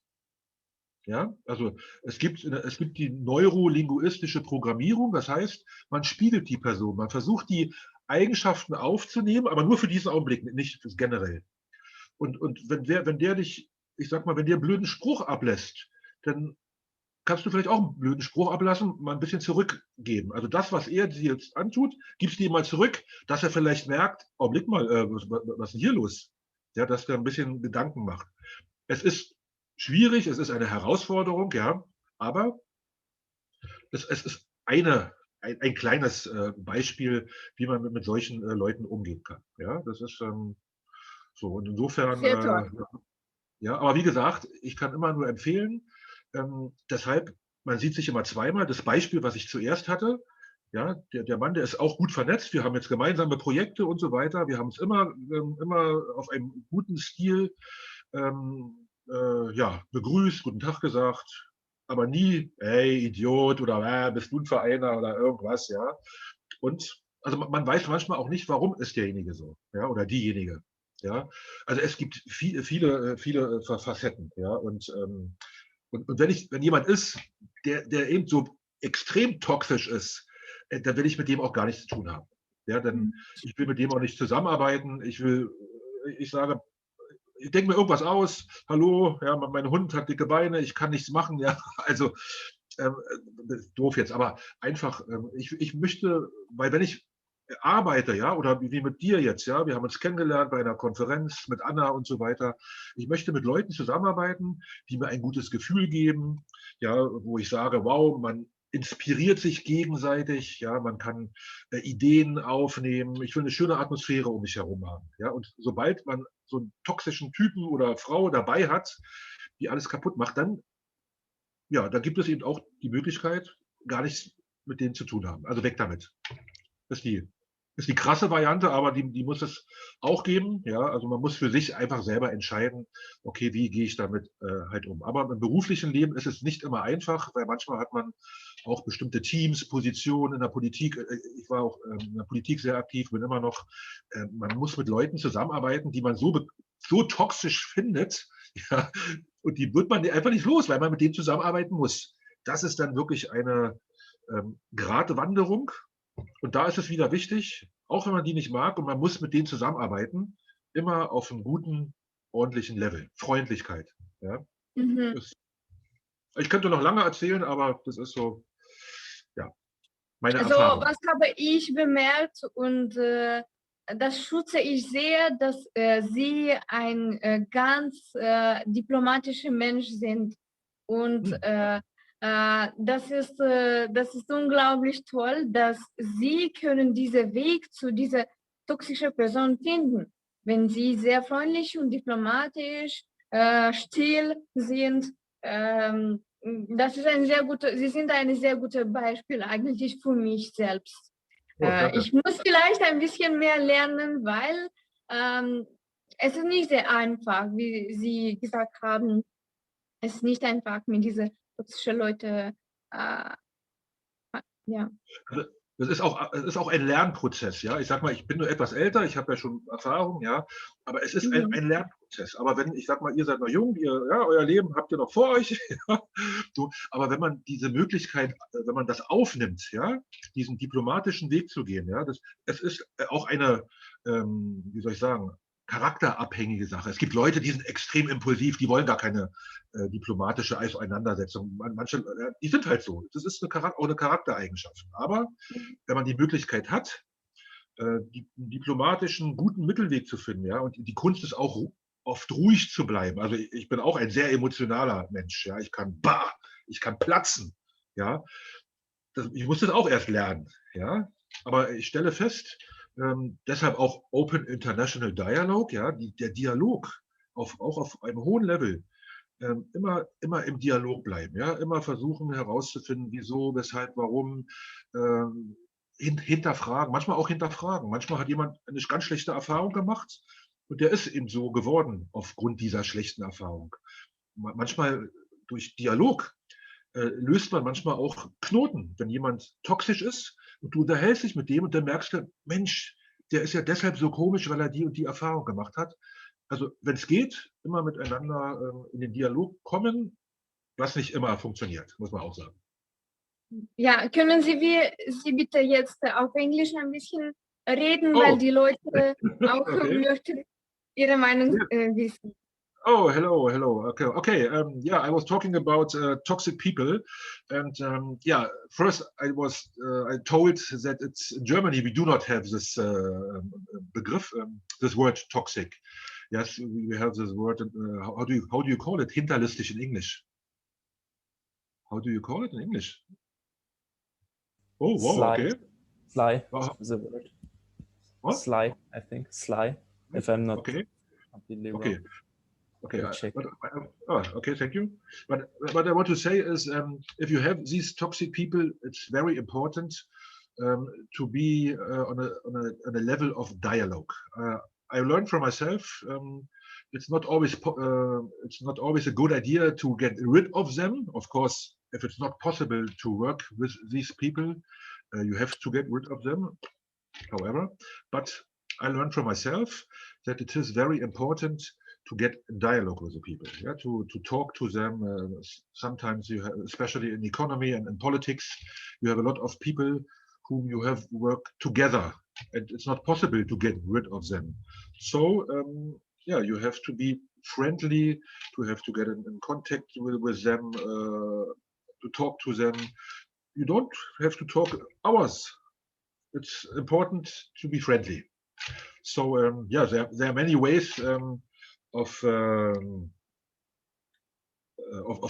Ja, also es gibt die neurolinguistische Programmierung, das heißt, man spiegelt die Person, man versucht die Eigenschaften aufzunehmen, aber nur für diesen Augenblick, nicht generell. Und wenn der dich, ich sag mal, wenn der einen blöden Spruch ablässt, dann kannst du vielleicht auch einen blöden Spruch ablassen, mal ein bisschen zurückgeben. Also das, was er dir jetzt antut, gibst du ihm mal zurück, dass er vielleicht merkt, Augenblick mal, was ist denn hier los? Ja, dass er ein bisschen Gedanken macht. Es ist schwierig, es ist eine Herausforderung, ja, aber es ist ein kleines Beispiel, wie man mit solchen Leuten umgehen kann. Ja, das ist so. Und insofern, Sehr toll. ja, aber wie gesagt, ich kann immer nur empfehlen, deshalb, man sieht sich immer zweimal. Das Beispiel, was ich zuerst hatte, ja, der Mann, der ist auch gut vernetzt. Wir haben jetzt gemeinsame Projekte und so weiter. Wir haben uns immer auf einem guten Stil ja, begrüßt, guten Tag gesagt, aber nie, hey, Idiot oder bist du ein Vereiner oder irgendwas, ja. Und also man weiß manchmal auch nicht, warum ist derjenige so, ja, oder diejenige. Ja, also es gibt viele Facetten, ja, und wenn jemand ist, der eben so extrem toxisch ist, dann will ich mit dem auch gar nichts zu tun haben. Ja, denn ich will mit dem auch nicht zusammenarbeiten. Ich sage, ich denke mir irgendwas aus. Hallo, ja, mein Hund hat dicke Beine, ich kann nichts machen. Ja, also doof jetzt, aber einfach, ich möchte, weil wenn ich arbeite, ja, oder wie mit dir jetzt, ja, wir haben uns kennengelernt bei einer Konferenz mit Anna und so weiter. Ich möchte mit Leuten zusammenarbeiten, die mir ein gutes Gefühl geben, ja, wo ich sage, wow, man inspiriert sich gegenseitig, ja, man kann Ideen aufnehmen. Ich will eine schöne Atmosphäre um mich herum haben, ja, und sobald man so einen toxischen Typen oder Frau dabei hat, die alles kaputt macht, dann, ja, da gibt es eben auch die Möglichkeit, gar nichts mit denen zu tun haben. Also weg damit. Das ist die krasse Variante, aber die muss es auch geben. Ja, also man muss für sich einfach selber entscheiden, okay, wie gehe ich damit halt um. Aber im beruflichen Leben ist es nicht immer einfach, weil manchmal hat man auch bestimmte Teams, Positionen in der Politik. Ich war auch in der Politik sehr aktiv, bin immer noch. Man muss mit Leuten zusammenarbeiten, die man so toxisch findet. Ja, und die wird man einfach nicht los, weil man mit denen zusammenarbeiten muss. Das ist dann wirklich eine Gratwanderung. Und da ist es wieder wichtig, auch wenn man die nicht mag und man muss mit denen zusammenarbeiten, immer auf einem guten, ordentlichen Level. Freundlichkeit. Ja? Ich könnte noch lange erzählen, aber das ist so, ja, meine Erfahrung. Was habe ich bemerkt und das schütze ich sehr, dass Sie ein ganz diplomatischer Mensch sind. Und das ist unglaublich toll, dass Sie können diesen Weg zu dieser toxischen Person finden, wenn Sie sehr freundlich und diplomatisch, still sind. Das ist Sie sind ein sehr gutes Beispiel eigentlich für mich selbst. Ich muss vielleicht ein bisschen mehr lernen, weil es ist nicht sehr einfach, wie Sie gesagt haben. Es ist nicht einfach, mit diesen toxischen Leuten, ja. Das ist auch ein Lernprozess, ja. Ich sag mal, ich bin nur etwas älter, ich habe ja schon Erfahrung, ja, aber es ist ein Lernprozess. Aber wenn, ich sag mal, ihr seid noch jung, euer Leben habt ihr noch vor euch, ja, so, aber wenn man diese Möglichkeit, wenn man das aufnimmt, ja, diesen diplomatischen Weg zu gehen, ja, es ist auch eine, wie soll ich sagen, charakterabhängige Sache. Es gibt Leute, die sind extrem impulsiv, die wollen gar keine diplomatische Auseinandersetzung. Manche, die sind halt so. Das ist auch eine Charaktereigenschaft. Aber wenn man die Möglichkeit hat, einen diplomatischen, guten Mittelweg zu finden, ja, und die Kunst ist auch oft ruhig zu bleiben. Also ich bin auch ein sehr emotionaler Mensch, ja, ich kann platzen, ja. Ich muss das auch erst lernen, ja. Aber ich stelle fest, Deshalb auch Open International Dialogue, ja, der Dialog auch auf einem hohen Level. Immer im Dialog bleiben, ja, immer versuchen herauszufinden, wieso, weshalb, warum, hinterfragen, manchmal auch hinterfragen. Manchmal hat jemand eine ganz schlechte Erfahrung gemacht und der ist eben so geworden aufgrund dieser schlechten Erfahrung. Manchmal durch Dialog löst man manchmal auch Knoten, wenn jemand toxisch ist und du unterhältst dich mit dem und dann merkst du, Mensch, der ist ja deshalb so komisch, weil er die und die Erfahrung gemacht hat. Also wenn es geht, immer miteinander in den Dialog kommen, was nicht immer funktioniert, muss man auch sagen. Ja, können Sie bitte jetzt auf Englisch ein bisschen reden, weil die Leute auch Okay. möchten ihre Meinung wissen. Oh, hello. Okay. Yeah, I was talking about toxic people, and yeah, first I told that it's in Germany we do not have this begriff, this word toxic. Yes, we have this word. How do you call it? Hinterlistig in English. How do you call it in English? Oh, wow. Sly. Okay. Sly. Wow. Is the word. What? Sly, I think. Sly. If I'm not completely wrong. Okay. Okay. Check. Okay. Thank you. But what I want to say is, if you have these toxic people, it's very important to be on a level of dialogue. I learned from myself. It's not always a good idea to get rid of them. Of course, if it's not possible to work with these people, you have to get rid of them. However, but I learned from myself that it is very important to get in dialogue with the people, yeah, to talk to them. Sometimes you have, especially in economy and in politics, you have a lot of people whom you have worked together, and it's not possible to get rid of them. So yeah, you have to be friendly, to have to get in contact with them, to talk to them. You don't have to talk hours. It's important to be friendly. So yeah, there are many ways of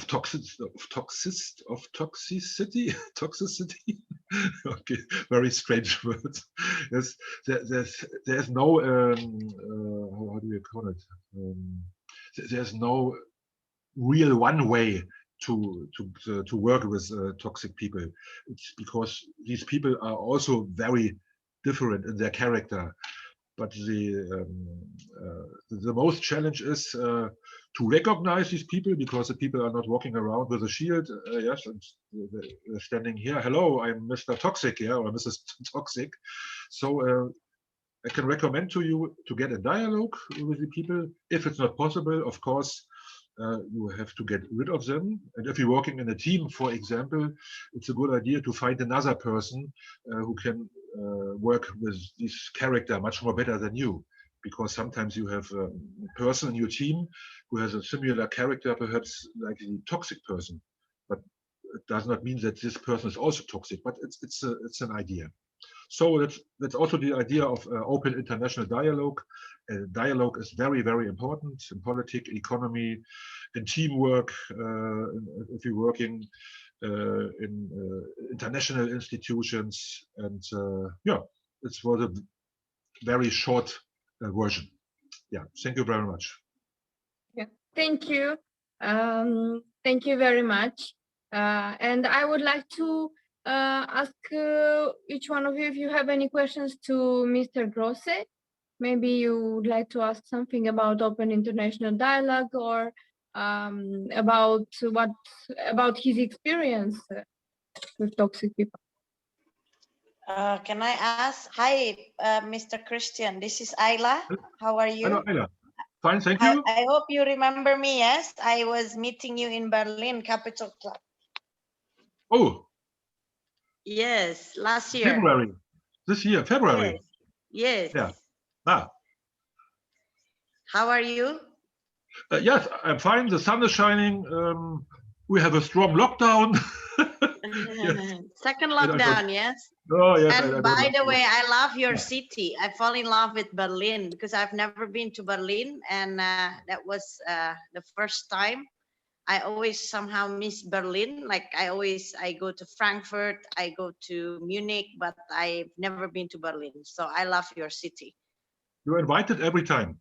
toxicity. Okay, very strange words. Yes, there's no how do you call it? There's no real one way to work with toxic people. It's because these people are also very different in their character. But the most challenge is to recognize these people, because the people are not walking around with a shield. Yes, and they're standing here. Hello, I'm Mr. Toxic, yeah, or Mrs. Toxic. So I can recommend to you to get a dialogue with the people. If it's not possible, of course, you have to get rid of them. And if you're working in a team, for example, it's a good idea to find another person who can work with this character much more better than you, because sometimes you have a person in your team who has a similar character, perhaps like the toxic person, but it does not mean that this person is also toxic, but it's an idea. So that's also the idea of open international dialogue. Dialogue is very, very important in politics, economy, in teamwork, if you're working in international institutions. And yeah, it's for the very short version. Yeah, thank you very much. Yeah, thank you. Thank you very much. And I would like to ask each one of you if you have any questions to Mr. Grosse. Maybe you would like to ask something about open international dialogue, or about his experience with toxic people. Can I ask? Hi, Mr. Christian. This is Ayla. How are you? Hello, Ayla. Fine, thank you. I hope you remember me. Yes, I was meeting you in Berlin, Capital Club. Oh. Yes, last year. February. This year, February. Yes. Yeah. Ah. How are you? Yes, I'm fine. The sun is shining. We have a strong lockdown. Yes. Second lockdown, yes. Oh, yes. And by the way, I love your city. I fall in love with Berlin because I've never been to Berlin, and that was the first time I always somehow miss Berlin. Like I go to Frankfurt, I go to Munich, but I've never been to Berlin. So I love your city. You're invited every time.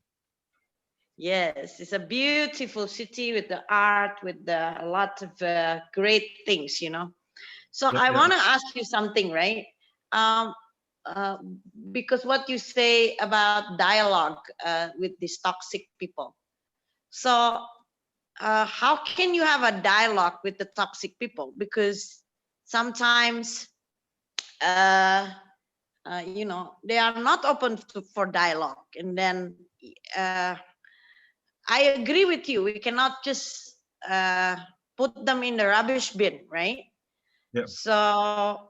Yes, it's a beautiful city with the art, with a lot of great things, you know. So I want to ask you something, right? Because what you say about dialogue with these toxic people. So how can you have a dialogue with the toxic people? Because sometimes, you know, they are not open for dialogue. And then I agree with you. We cannot just put them in the rubbish bin, right? Yeah. So,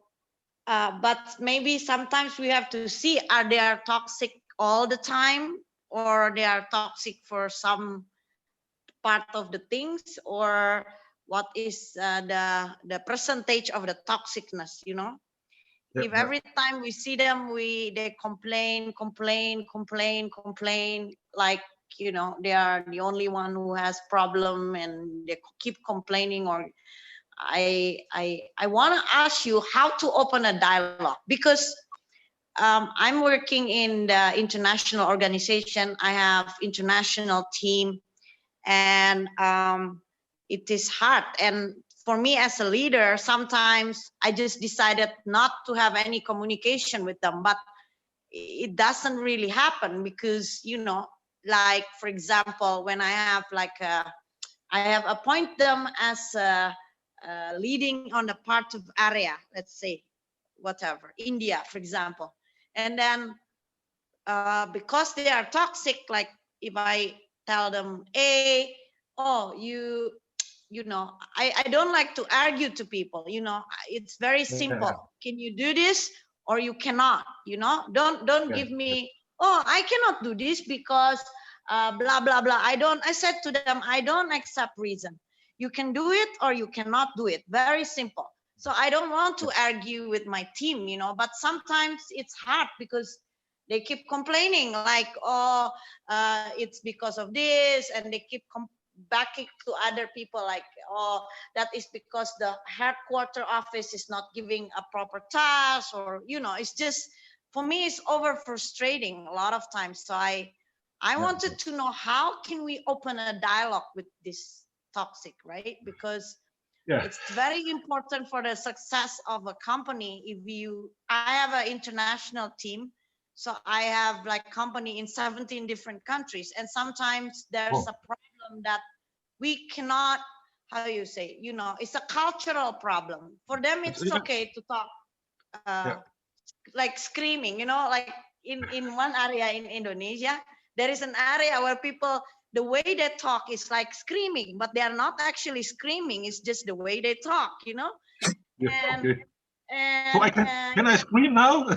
but maybe sometimes we have to see, are they are toxic all the time, or they are toxic for some part of the things, or what is the percentage of the toxicness, you know? If every time we see them, they complain, like, you know, they are the only one who has problem and they keep complaining, or I want to ask you how to open a dialogue, because I'm working in the international organization. I have international team, and it is hard. And for me as a leader, sometimes I just decided not to have any communication with them, but it doesn't really happen because, you know, like, for example, when I have like I have appointed them as leading on the part of area, let's say, whatever, India, for example. And then because they are toxic, like if I tell them, hey, oh, you know, I don't like to argue to people, you know, it's very simple. Can you do this or you cannot, you know, don't give me, oh, I cannot do this because blah, blah, blah. I said to them, I don't accept reason. You can do it or you cannot do it. Very simple. So I don't want to argue with my team, you know, but sometimes it's hard because they keep complaining like, oh, it's because of this, and they keep backing to other people like, oh, that is because the headquarter office is not giving a proper task, or, you know, it's just, for me, it's over frustrating a lot of times. So I wanted to know, how can we open a dialogue with this toxic, right? Because it's very important for the success of a company. I have an international team. So I have like company in 17 different countries. And sometimes there's a problem that we cannot, how you say, you know, it's a cultural problem. For them, it's okay to talk like screaming, you know, like in one area in Indonesia, there is an area where people, the way they talk is like screaming, but they are not actually screaming. It's just the way they talk, you know? And so can I scream now?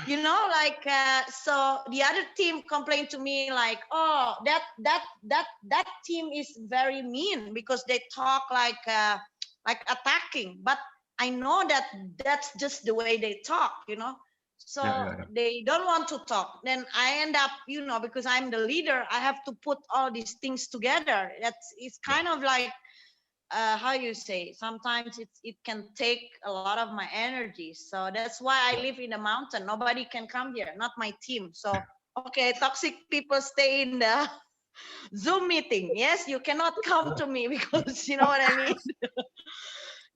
You know, like, so the other team complained to me like, oh, that team is very mean because they talk like attacking. But I know that that's just the way they talk, you know. So they don't want to talk. Then I end up, you know, because I'm the leader, I have to put all these things together. It's kind of like, how you say, sometimes it can take a lot of my energy. So that's why I live in the mountain. Nobody can come here, not my team. So, okay, toxic people stay in the Zoom meeting. Yes, you cannot come to me because you know what I mean?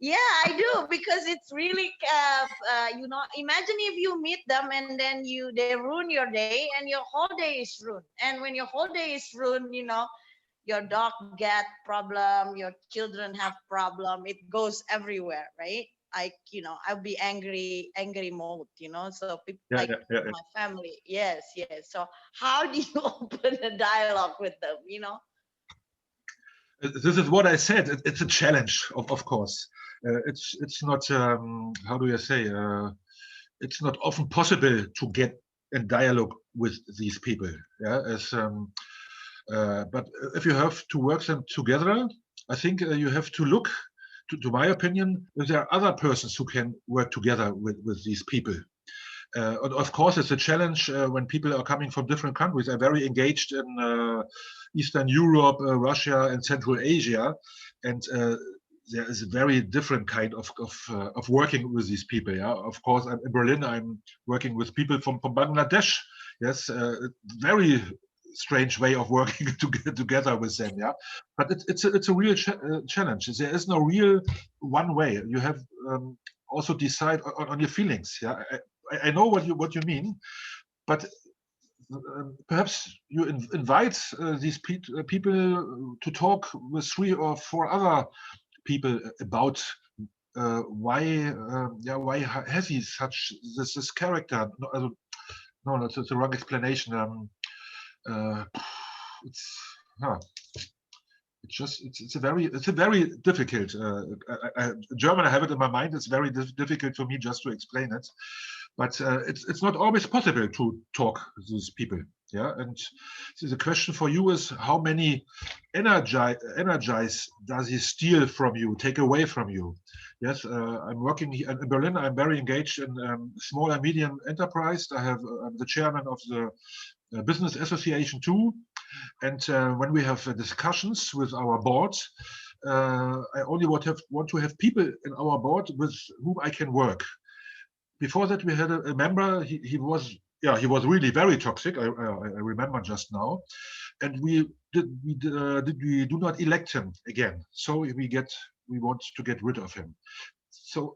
Yeah, I do, because it's really, you know, imagine if you meet them and then they ruin your day and your whole day is ruined. And when your whole day is ruined, you know, your dog get problem, your children have problem, it goes everywhere, right? Like, you know, I'll be angry mode, you know, so people my family. Yes. So how do you open a dialogue with them, you know? This is what I said. It's a challenge, of course. It's not, how do you say, it's not often possible to get in dialogue with these people. Yeah, but if you have to work them together, I think you have to look, to my opinion, if there are other persons who can work together with these people. And of course, it's a challenge when people are coming from different countries. I'm very engaged in Eastern Europe, Russia, and Central Asia, and there is a very different kind of working with these people. Yeah, of course, I'm in Berlin. I'm working with people from Bangladesh. Yes, very strange way of working together with them. Yeah, but it's a real challenge. There is no real one way. You have also decide on your feelings. Yeah, I know what you mean, but perhaps you invite these people to talk with 3 or 4 other people about why has he such this character. No, it's the wrong explanation. It's a very difficult. German, I have it in my mind. It's very difficult for me just to explain it, but it's not always possible to talk to these people. Yeah, and so the question for you is, how many energize does he steal from you, take away from you? Yes, I'm working here in Berlin. I'm very engaged in small and medium enterprise. I'm the chairman of the business association too. And when we have discussions with our board, I only want to have people in our board with whom I can work. Before that, we had a member. He was really very toxic. I remember just now, and we do not elect him again. So we want to get rid of him. So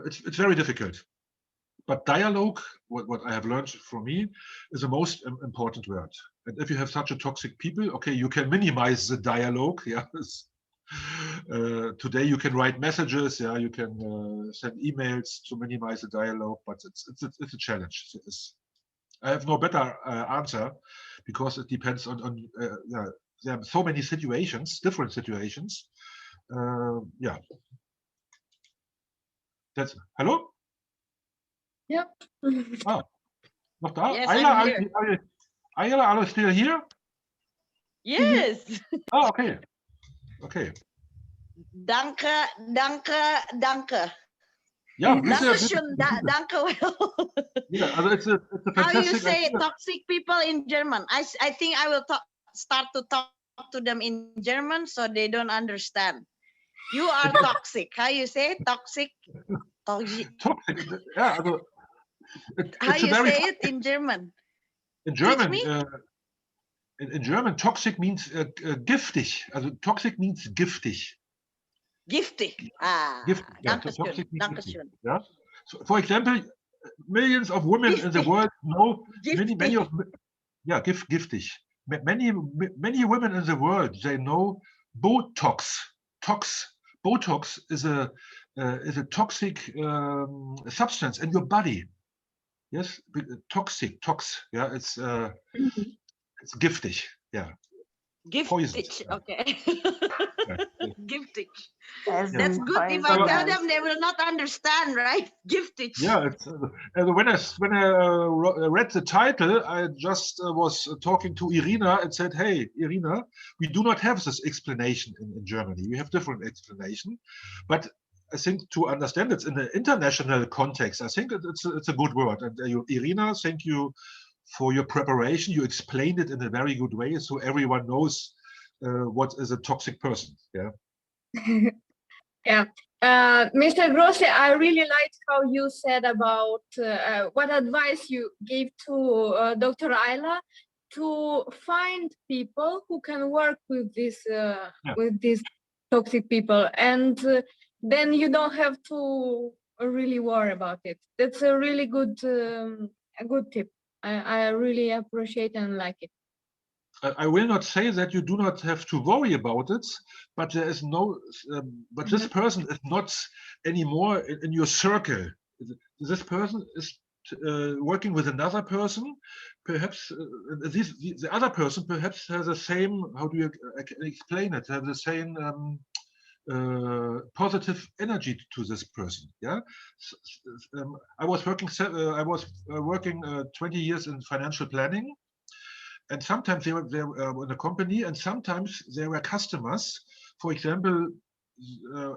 it's very difficult. But dialogue, what I have learned from me, is the most important word. And if you have such a toxic people, okay, you can minimize the dialogue. Yeah. Today you can write messages. Yeah, you can send emails to minimize the dialogue. But it's a challenge. I have no better answer, because it depends on there are so many situations, different situations. Yeah. That's hello. Yep. Ah, noch da? Yes, Ayla, I'm here. Ayla, are you still here? Yes. Oh, okay. Okay. Danke, danke, danke. Yeah, bitte, Dankeschön, danke well. Yeah, also it's a How you fantastic say idea. toxic people in German? I think I will start to talk to them in German so they don't understand. You are toxic. How you say toxic? Toxic. Toxic. Yeah, also How it's a you very say it in German? in Teach German. me. In German, toxic means giftig. Also toxic means giftig. Giftig. Ah, Giftig. Yeah, danke schön. toxic means Danke giftig. schön. Yeah. So, for example, millions of women in the world know many of giftig. Many women in the world, they know Botox. Botox is a toxic substance in your body. Yes, toxic. Yeah, it's giftig. Yeah, Giftig. Okay. yeah. Giftig. As That's in good. If I tell poisonous. them, they will not understand, right? Giftig. Yeah, it's, when I read the title, I just was talking to Irina and said, "Hey, Irina, we do not have this explanation in Germany. We have different explanation, but I think to understand it in the international context, I think it's a good word." And Irina, thank you for your preparation. You explained it in a very good way, so everyone knows what is a toxic person. Yeah. Yeah. Mr. Grosse, I really liked how you said about what advice you gave to Dr. Ayla to find people who can work with these toxic people, and then you don't have to really worry about it. That's a really good tip. I really appreciate and like it. I will not say that you do not have to worry about it, but there is no. But this person is not anymore in your circle. This person is working with another person. Perhaps the other person perhaps has the same. How do you explain it? Have the same positive energy to this person. Yeah. I was working. I was working 20 years in financial planning. And sometimes they were in a company, and sometimes they were customers. For example,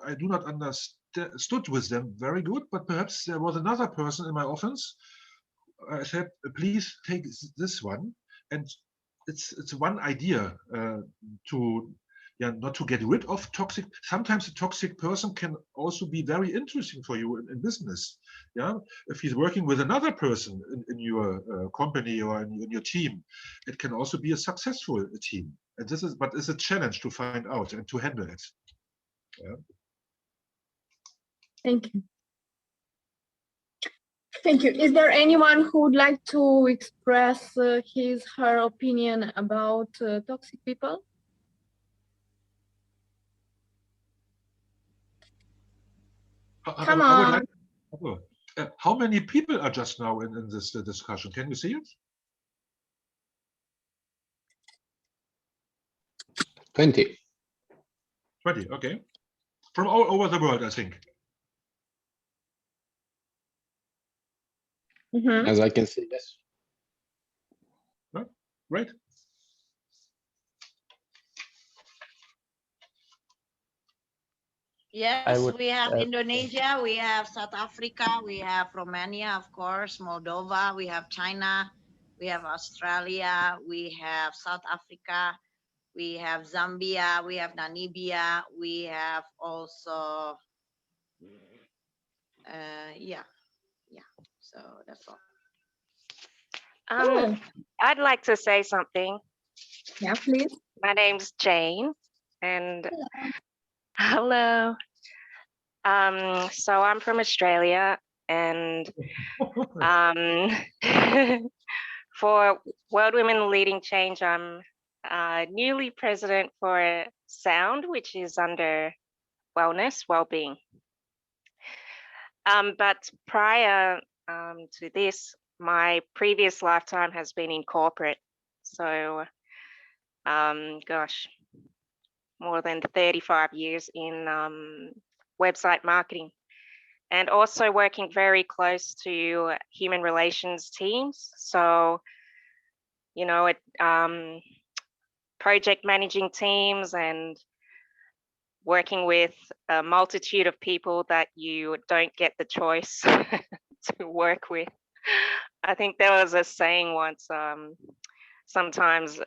I do not understood with them very good, but perhaps there was another person in my office I said, please take this one, and it's one idea to not to get rid of toxic. Sometimes a toxic person can also be very interesting for you in business. Yeah, if he's working with another person in your company or in your team, it can also be a successful team. And this is, but it's a challenge to find out and to handle it. Yeah. Thank you. Thank you. Is there anyone who would like to express his, her opinion about toxic people? Come on. How many people are just now in this discussion? Can you see it? 20. 20, okay. From all over the world, I think. As I can see, yes. Great. Yes, we have Indonesia, we have South Africa, we have Romania, of course, Moldova, we have China, we have Australia, we have South Africa, we have Zambia, we have Namibia, we have also, so that's all. I'd like to say something. Yeah, please. My name's Jane, and hello. So I'm from Australia, and for World Women Leading Change, I'm newly president for Sound, which is under wellness, well-being. But prior to this, my previous lifetime has been in corporate. So, gosh, more than 35 years in website marketing, and also working very close to human relations teams. So, you know, project managing teams and working with a multitude of people that you don't get the choice to work with. I think there was a saying once, sometimes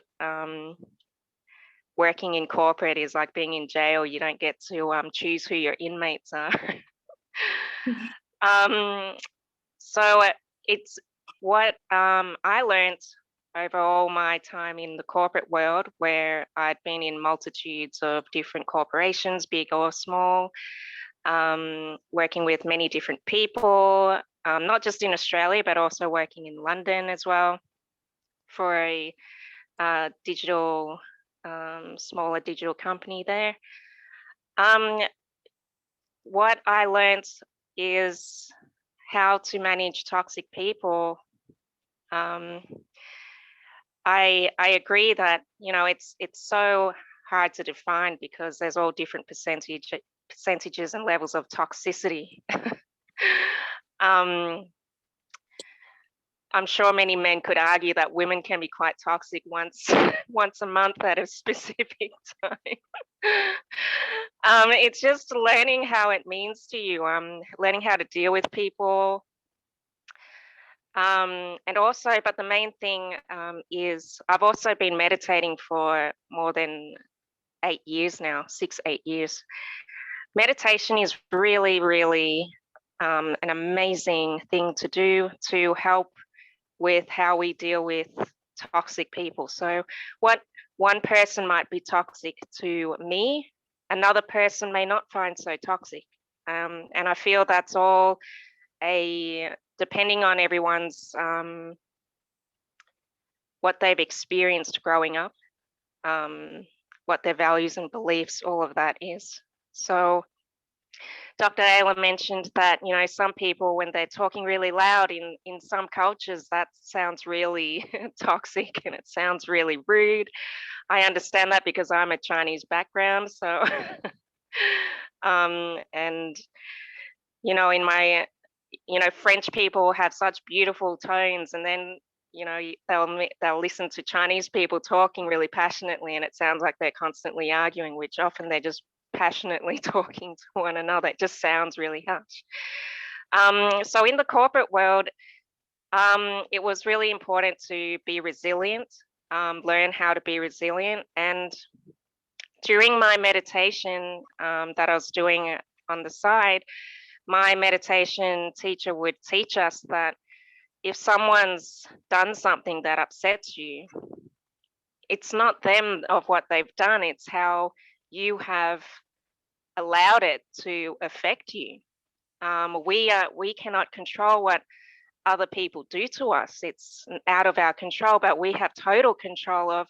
working in corporate is like being in jail. You don't get to choose who your inmates are. So it's what I learned over all my time in the corporate world, where I'd been in multitudes of different corporations, big or small, working with many different people, not just in Australia, but also working in London as well for a digital, smaller digital company there. What I learned is how to manage toxic people. I agree that, you know, it's so hard to define because there's all different percentages and levels of toxicity. I'm sure many men could argue that women can be quite toxic once a month at a specific time. It's just learning how it means to you, learning how to deal with people. And also, but the main thing is I've also been meditating for more than 8 years now, 6-8 years. Meditation is really, really an amazing thing to do to help with how we deal with toxic people. So what one person might be toxic to me, another person may not find so toxic. And I feel that's all depending on everyone's what they've experienced growing up, what their values and beliefs, all of that is. So Dr. Ayla mentioned that, you know, some people, when they're talking really loud in some cultures, that sounds really toxic and it sounds really rude. I understand that because I'm a Chinese background. So, and, you know, in my, you know, French people have such beautiful tones, and then, you know, they'll listen to Chinese people talking really passionately and it sounds like they're constantly arguing, which often they're just passionately talking to one another. It just sounds really harsh. So in the corporate world, It was really important to be resilient, learn how to be resilient. And during my meditation that I was doing on the side, my meditation teacher would teach us that if someone's done something that upsets you, it's not them of what they've done, it's how you have allowed it to affect you. We cannot control what other people do to us. It's out of our control, but we have total control of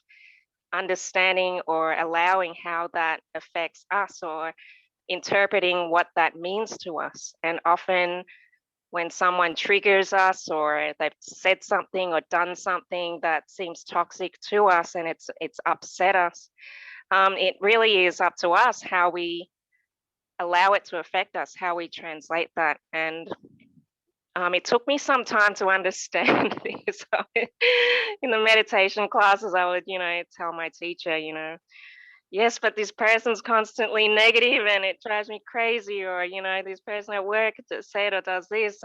understanding or allowing how that affects us or interpreting what that means to us. And often when someone triggers us or they've said something or done something that seems toxic to us and it's upset us, it really is up to us how we allow it to affect us, how we translate that. And it took me some time to understand this. In the meditation classes, I would, tell my teacher, yes, but this person's constantly negative and it drives me crazy, or, this person at work said or does this.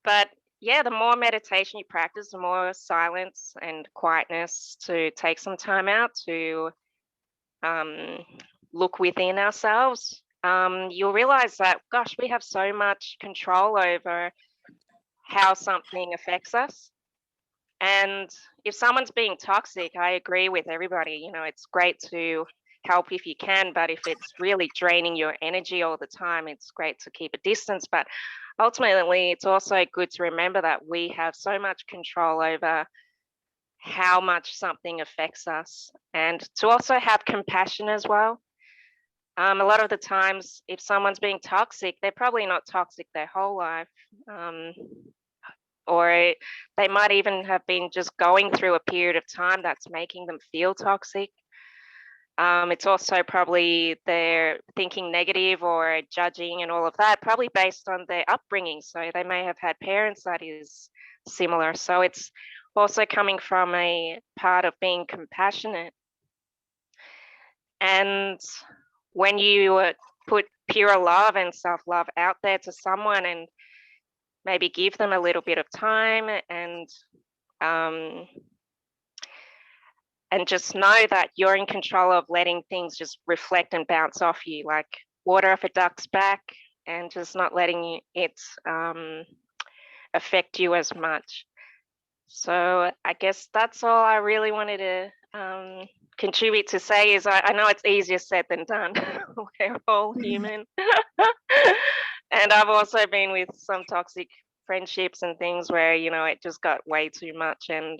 But yeah, the more meditation you practice, the more silence and quietness to take some time out to look within ourselves. You'll realize that, gosh, we have so much control over how something affects us. And if someone's being toxic, I agree with everybody, it's great to help if you can, but if it's really draining your energy all the time, it's great to keep a distance. But ultimately, it's also good to remember that we have so much control over how much something affects us, and to also have compassion as well. A lot of the times, if someone's being toxic, they're probably not toxic their whole life. Or they might even have been just going through a period of time that's making them feel toxic. It's also probably they're thinking negative or judging and all of that, probably based on their upbringing. So they may have had parents that is similar. So it's also coming from a part of being compassionate. And when you put pure love and self-love out there to someone and maybe give them a little bit of time and just know that you're in control of letting things just reflect and bounce off you, like water off a duck's back, and just not letting it affect you as much. So I guess that's all I really wanted to contribute to say is I know it's easier said than done. We're all human. And I've also been with some toxic friendships and things where, it just got way too much, and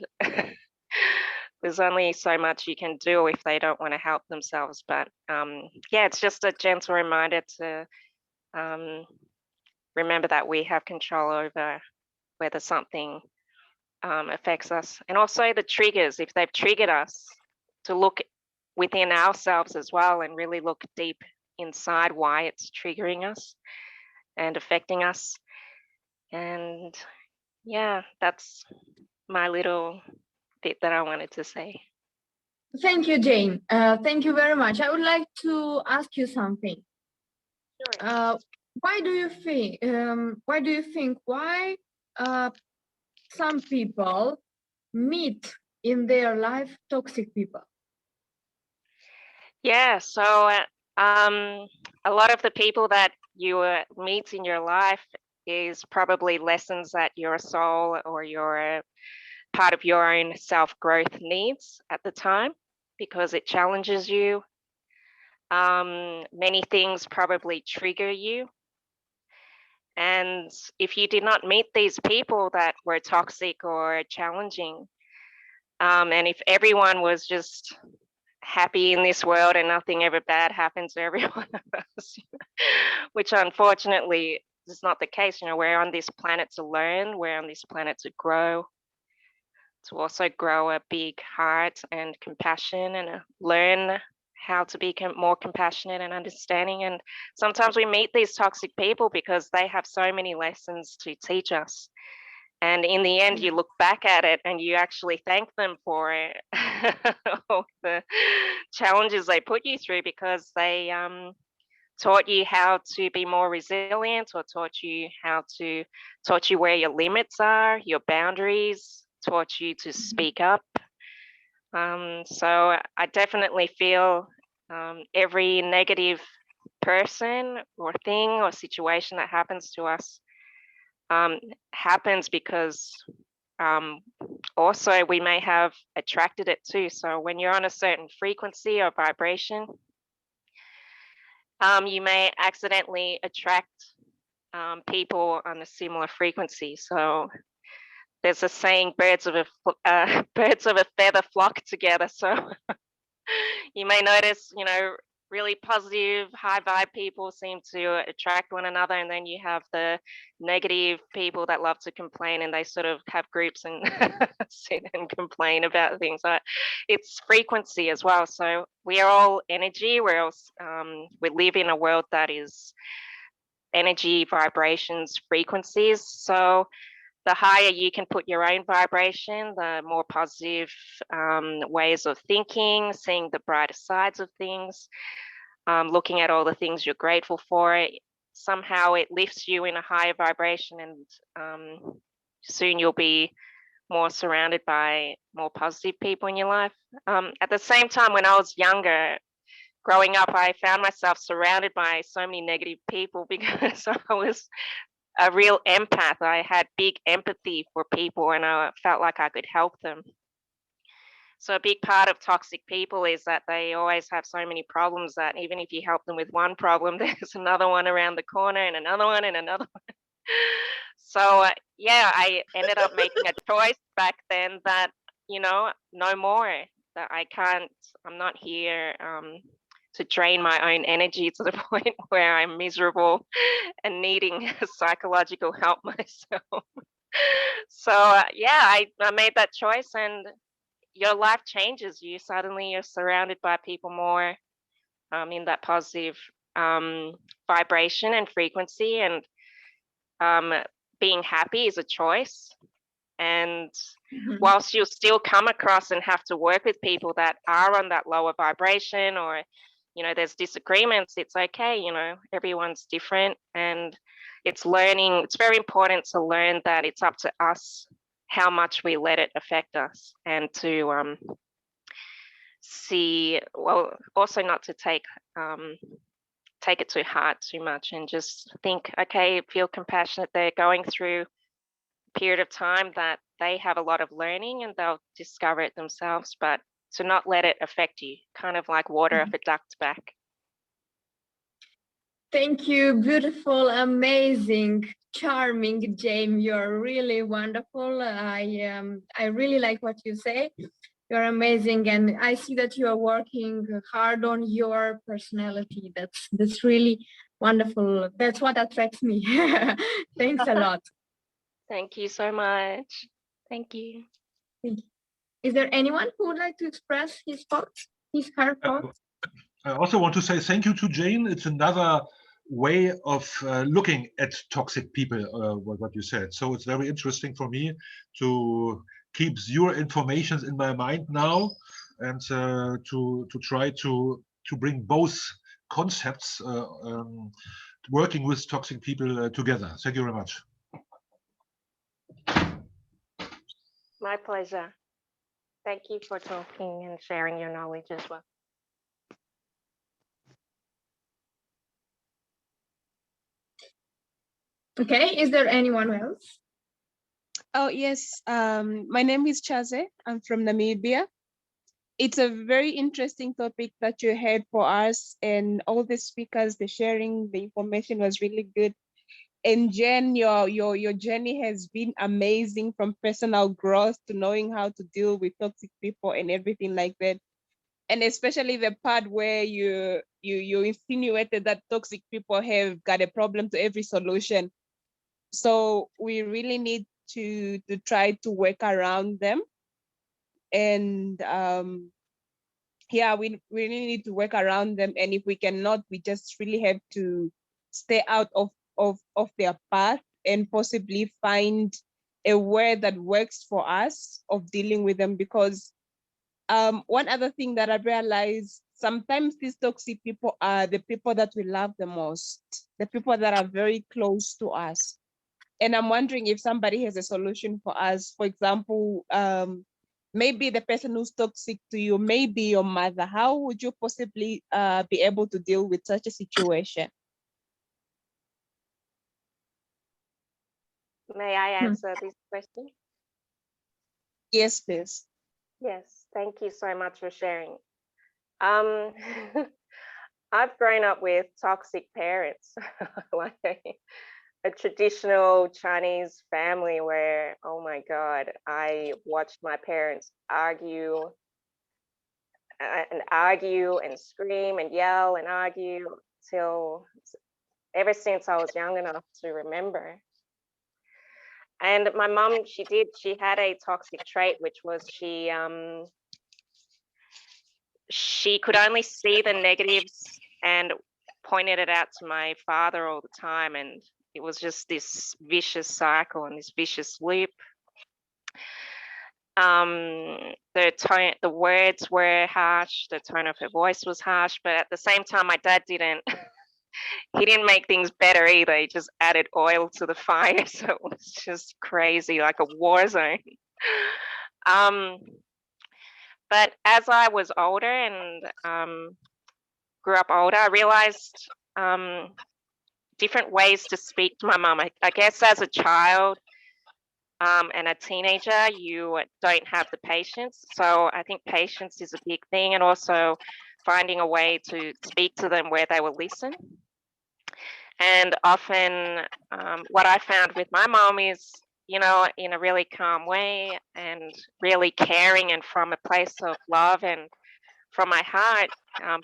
there's only so much you can do if they don't want to help themselves. But yeah, it's just a gentle reminder to remember that we have control over whether something affects us, and also the triggers. If they've triggered us, to look within ourselves as well and really look deep inside why it's triggering us and affecting us. And yeah, that's my little bit that I wanted to say. Thank you, Jane. Thank you very much. I would like to ask you something. Sure. Why do you think some people meet in their life toxic people? Yeah, so a lot of the people that you meet in your life is probably lessons that your soul or your part of your own self-growth needs at the time, because it challenges you. Many things probably trigger you. And if you did not meet these people that were toxic or challenging, and if everyone was just happy in this world and nothing ever bad happens to every one of us, which unfortunately is not the case. We're on this planet to learn, we're on this planet to grow, to also grow a big heart and compassion, and learn how to be more compassionate and understanding. And sometimes we meet these toxic people because they have so many lessons to teach us. And in the end, you look back at it and you actually thank them for all the challenges they put you through, because they taught you how to be more resilient, or taught you where your limits are, your boundaries, taught you to speak up. So I definitely feel every negative person or thing or situation that happens to us happens because also we may have attracted it too. So when you're on a certain frequency or vibration, you may accidentally attract people on a similar frequency. So there's a saying, birds of a feather flock together. So you may notice, really positive, high vibe people seem to attract one another, and then you have the negative people that love to complain, and they sort of have groups and sit and complain about things. It's frequency as well. So we are all energy. We live in a world that is energy, vibrations, frequencies. So the higher you can put your own vibration, the more positive ways of thinking, seeing the brighter sides of things, looking at all the things you're grateful for. Somehow it lifts you in a higher vibration, and soon you'll be more surrounded by more positive people in your life. At the same time, when I was younger, growing up, I found myself surrounded by so many negative people because I was a real empath. I had big empathy for people, and I felt like I could help them. So a big part of toxic people is that they always have so many problems that even if you help them with one problem, there's another one around the corner and another one and another one. So yeah, I ended up making a choice back then that, no more, that I'm not here to drain my own energy to the point where I'm miserable and needing psychological help myself. So yeah, I made that choice, and your life changes. You're surrounded by people more in that positive vibration and frequency, and being happy is a choice. And whilst you'll still come across and have to work with people that are on that lower vibration, or there's disagreements, it's okay. Everyone's different, and it's very important to learn that it's up to us how much we let it affect us, and to also not to take it to heart too much, and just think, okay, feel compassionate. They're going through a period of time that they have a lot of learning, and they'll discover it themselves, but to not let it affect you, kind of like water off a duck's back. Thank you. Beautiful, amazing, charming, James. You're really wonderful. I really like what you say. You're amazing, and I see that you are working hard on your personality. That's really wonderful. That's what attracts me. Thanks a lot. Thank you so much. Thank you. Is there anyone who would like to express his thoughts, her thoughts? I also want to say thank you to Jane. It's another way of looking at toxic people, what you said. So it's very interesting for me to keep your information in my mind now, and to try to bring both concepts working with toxic people together. Thank you very much. My pleasure. Thank you for talking and sharing your knowledge as well. Okay, is there anyone else? Oh, yes. My name is Chaze. I'm from Namibia. It's a very interesting topic that you had for us, and all the speakers, the sharing, the information was really good. And Jen, your journey has been amazing, from personal growth to knowing how to deal with toxic people and everything like that. And especially the part where you insinuated that toxic people have got a problem to every solution. So we really need to try to work around them. And yeah, we really need to work around them. And if we cannot, we just really have to stay out of their path and possibly find a way that works for us of dealing with them. Because one other thing that I realized, sometimes these toxic people are the people that we love the most, the people that are very close to us. And I'm wondering if somebody has a solution for us. For example, maybe the person who's toxic to you, maybe your mother. How would you possibly be able to deal with such a situation? May I answer this question? Yes, please. Yes, thank you so much for sharing. I've grown up with toxic parents, like a traditional Chinese family where, oh my God, I watched my parents argue and scream and yell and argue till ever since I was young enough to remember. And my mom, she had a toxic trait, which was she could only see the negatives and pointed it out to my father all the time. And it was just this vicious cycle and this vicious loop. The words were harsh, the tone of her voice was harsh, but at the same time, my dad didn't he didn't make things better either. He just added oil to the fire. So it was just crazy, like a war zone. But as I was older and grew up older, I realized different ways to speak to my mum. I guess as a child and a teenager, you don't have the patience. So I think patience is a big thing, and also finding a way to speak to them where they will listen. And often what I found with my mom is, you know, in a really calm way and really caring and from a place of love and from my heart,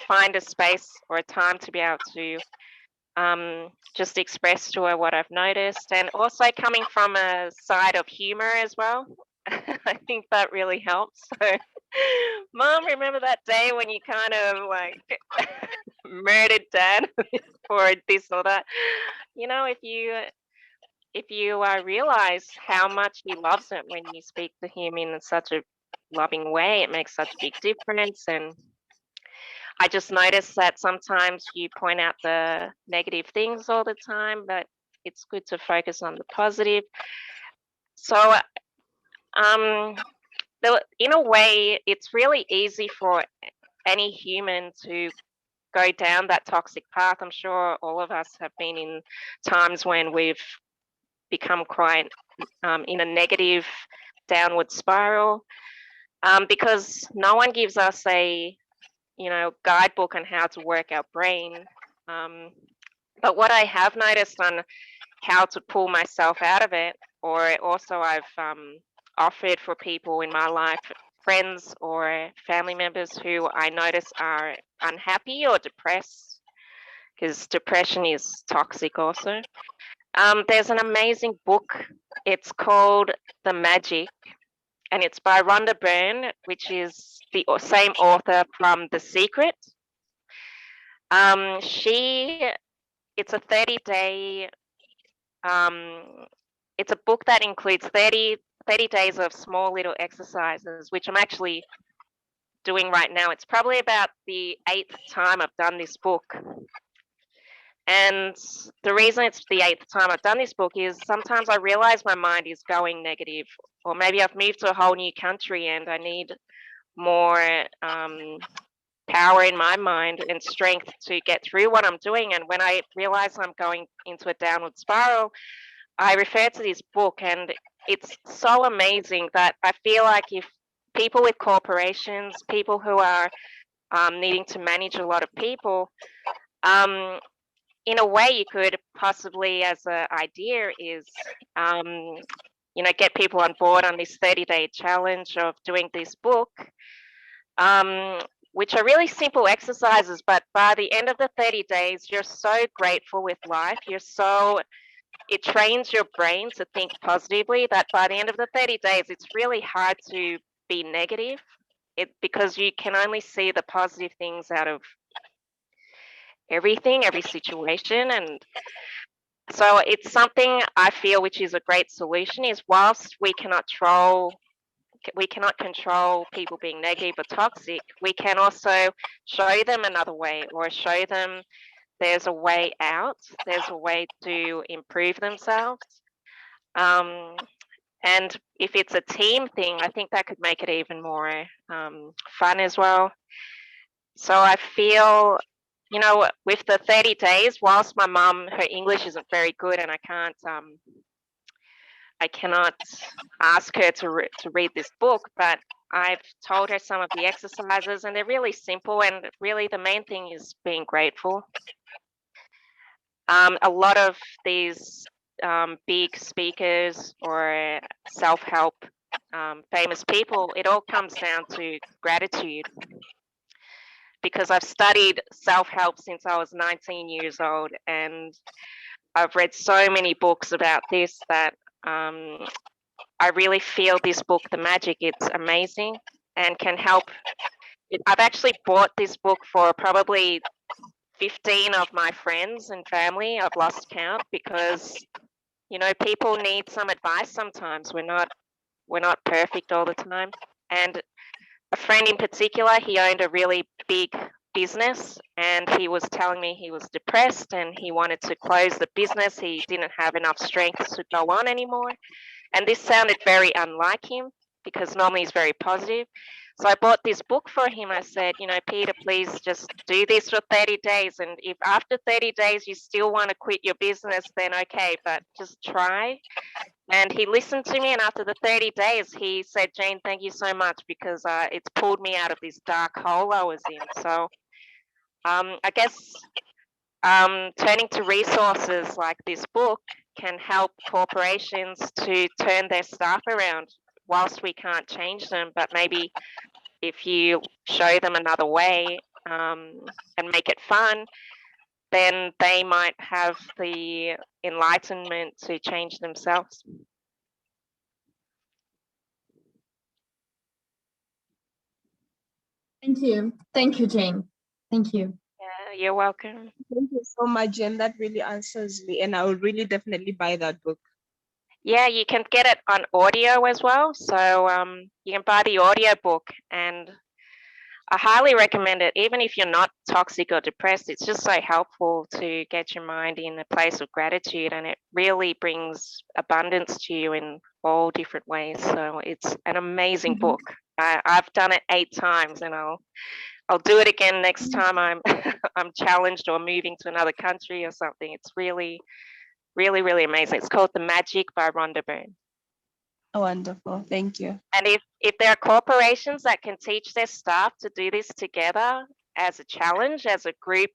find a space or a time to be able to just express to her what I've noticed, and also coming from a side of humor as well. I think that really helps. So, Mom, remember that day when you kind of like murdered Dad or this or that? You know, if you realize how much he loves it when you speak to him in such a loving way, it makes such a big difference. And I just noticed that sometimes you point out the negative things all the time, but it's good to focus on the positive. So in a way, it's really easy for any human to go down that toxic path. I'm sure all of us have been in times when we've become quite in a negative downward spiral, because no one gives us a guidebook on how to work our brain. But what I have noticed on how to pull myself out of it, or also I've offered for people in my life, friends or family members who I notice are unhappy or depressed, because depression is toxic also. There's an amazing book. It's called The Magic, and it's by Rhonda Byrne, which is the same author from The Secret. It's a 30-day, it's a book that includes 30 days of small little exercises, which I'm actually doing right now. It's probably about the 8th time I've done this book. And the reason it's the 8th time I've done this book is sometimes I realize my mind is going negative, or maybe I've moved to a whole new country and I need more power in my mind and strength to get through what I'm doing. And when I realize I'm going into a downward spiral, I refer to this book, and it's so amazing that I feel like if people with corporations, people who are needing to manage a lot of people, in a way you could possibly, as an idea, is get people on board on this 30-day challenge of doing this book, which are really simple exercises, but by the end of the 30 days, you're so grateful with life. It trains your brain to think positively that by the end of the 30 days, it's really hard to be negative because you can only see the positive things out of everything, every situation. And so it's something I feel which is a great solution is whilst we cannot we cannot control people being negative or toxic. We can also show them another way, or show them there's a way out, there's a way to improve themselves. And if it's a team thing, I think that could make it even more fun as well. So I feel, you know, with the 30 days, whilst my mum, her English isn't very good, and I cannot ask her to read this book, but I've told her some of the exercises, and they're really simple, and really the main thing is being grateful. A lot of these big speakers or self-help famous people, it all comes down to gratitude. Because I've studied self-help since I was 19 years old, and I've read so many books about this that I really feel this book, The Magic, it's amazing and can help. I've actually bought this book for probably 15 of my friends and family. I've lost count, because, you know, people need some advice sometimes. We're not perfect all the time. And a friend in particular, he owned a really big business, and he was telling me he was depressed and he wanted to close the business. He didn't have enough strength to go on anymore. And this sounded very unlike him, because normally he's very positive. So I bought this book for him. I said, you know, Peter, please just do this for 30 days. And if after 30 days you still want to quit your business, then okay, but just try. And he listened to me, and after the 30 days, he said, Jane, thank you so much, because it's pulled me out of this dark hole I was in. So I guess turning to resources like this book can help corporations to turn their staff around, whilst we can't change them. But maybe if you show them another way and make it fun, then they might have the enlightenment to change themselves. Thank you, Jane. Thank you. Yeah, you're welcome. Thank you so much, Jen. That really answers me, and I will really definitely buy that book. Yeah, you can get it on audio as well. So you can buy the audio book, and I highly recommend it. Even if you're not toxic or depressed, it's just so helpful to get your mind in a place of gratitude, and it really brings abundance to you in all different ways. So it's an amazing book. I've done it 8 times, and I'll do it again next time I'm I'm challenged or moving to another country or something. It's really, really, really amazing. It's called The Magic by Rhonda Byrne. Oh, wonderful. Thank you. And if there are corporations that can teach their staff to do this together as a challenge, as a group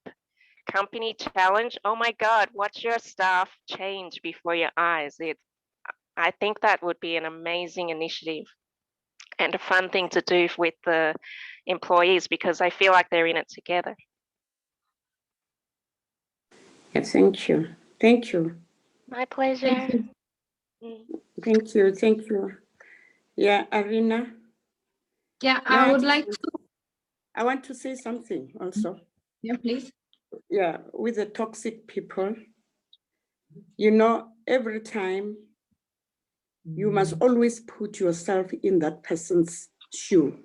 company challenge, oh my God, watch your staff change before your eyes. I think that would be an amazing initiative and a fun thing to do with the employees, because I feel like they're in it together. Yeah, thank you. Thank you. My pleasure. Thank you. Thank you. Thank you. Yeah, Irina. Yeah, I would like to. I want to say something also. Yeah, please. Yeah, with the toxic people, you know, every time you must always put yourself in that person's shoe.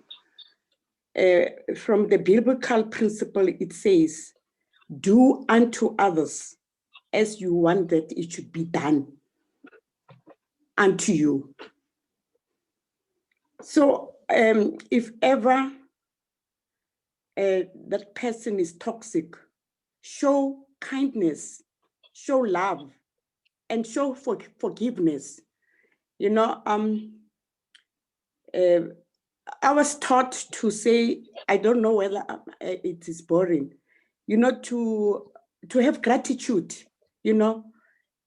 From the biblical principle, it says, do unto others as you want that it should be done unto you. So if ever that person is toxic, show kindness, show love, and show forgiveness. You know, I was taught to say, I don't know whether it is boring, you know, to have gratitude, you know,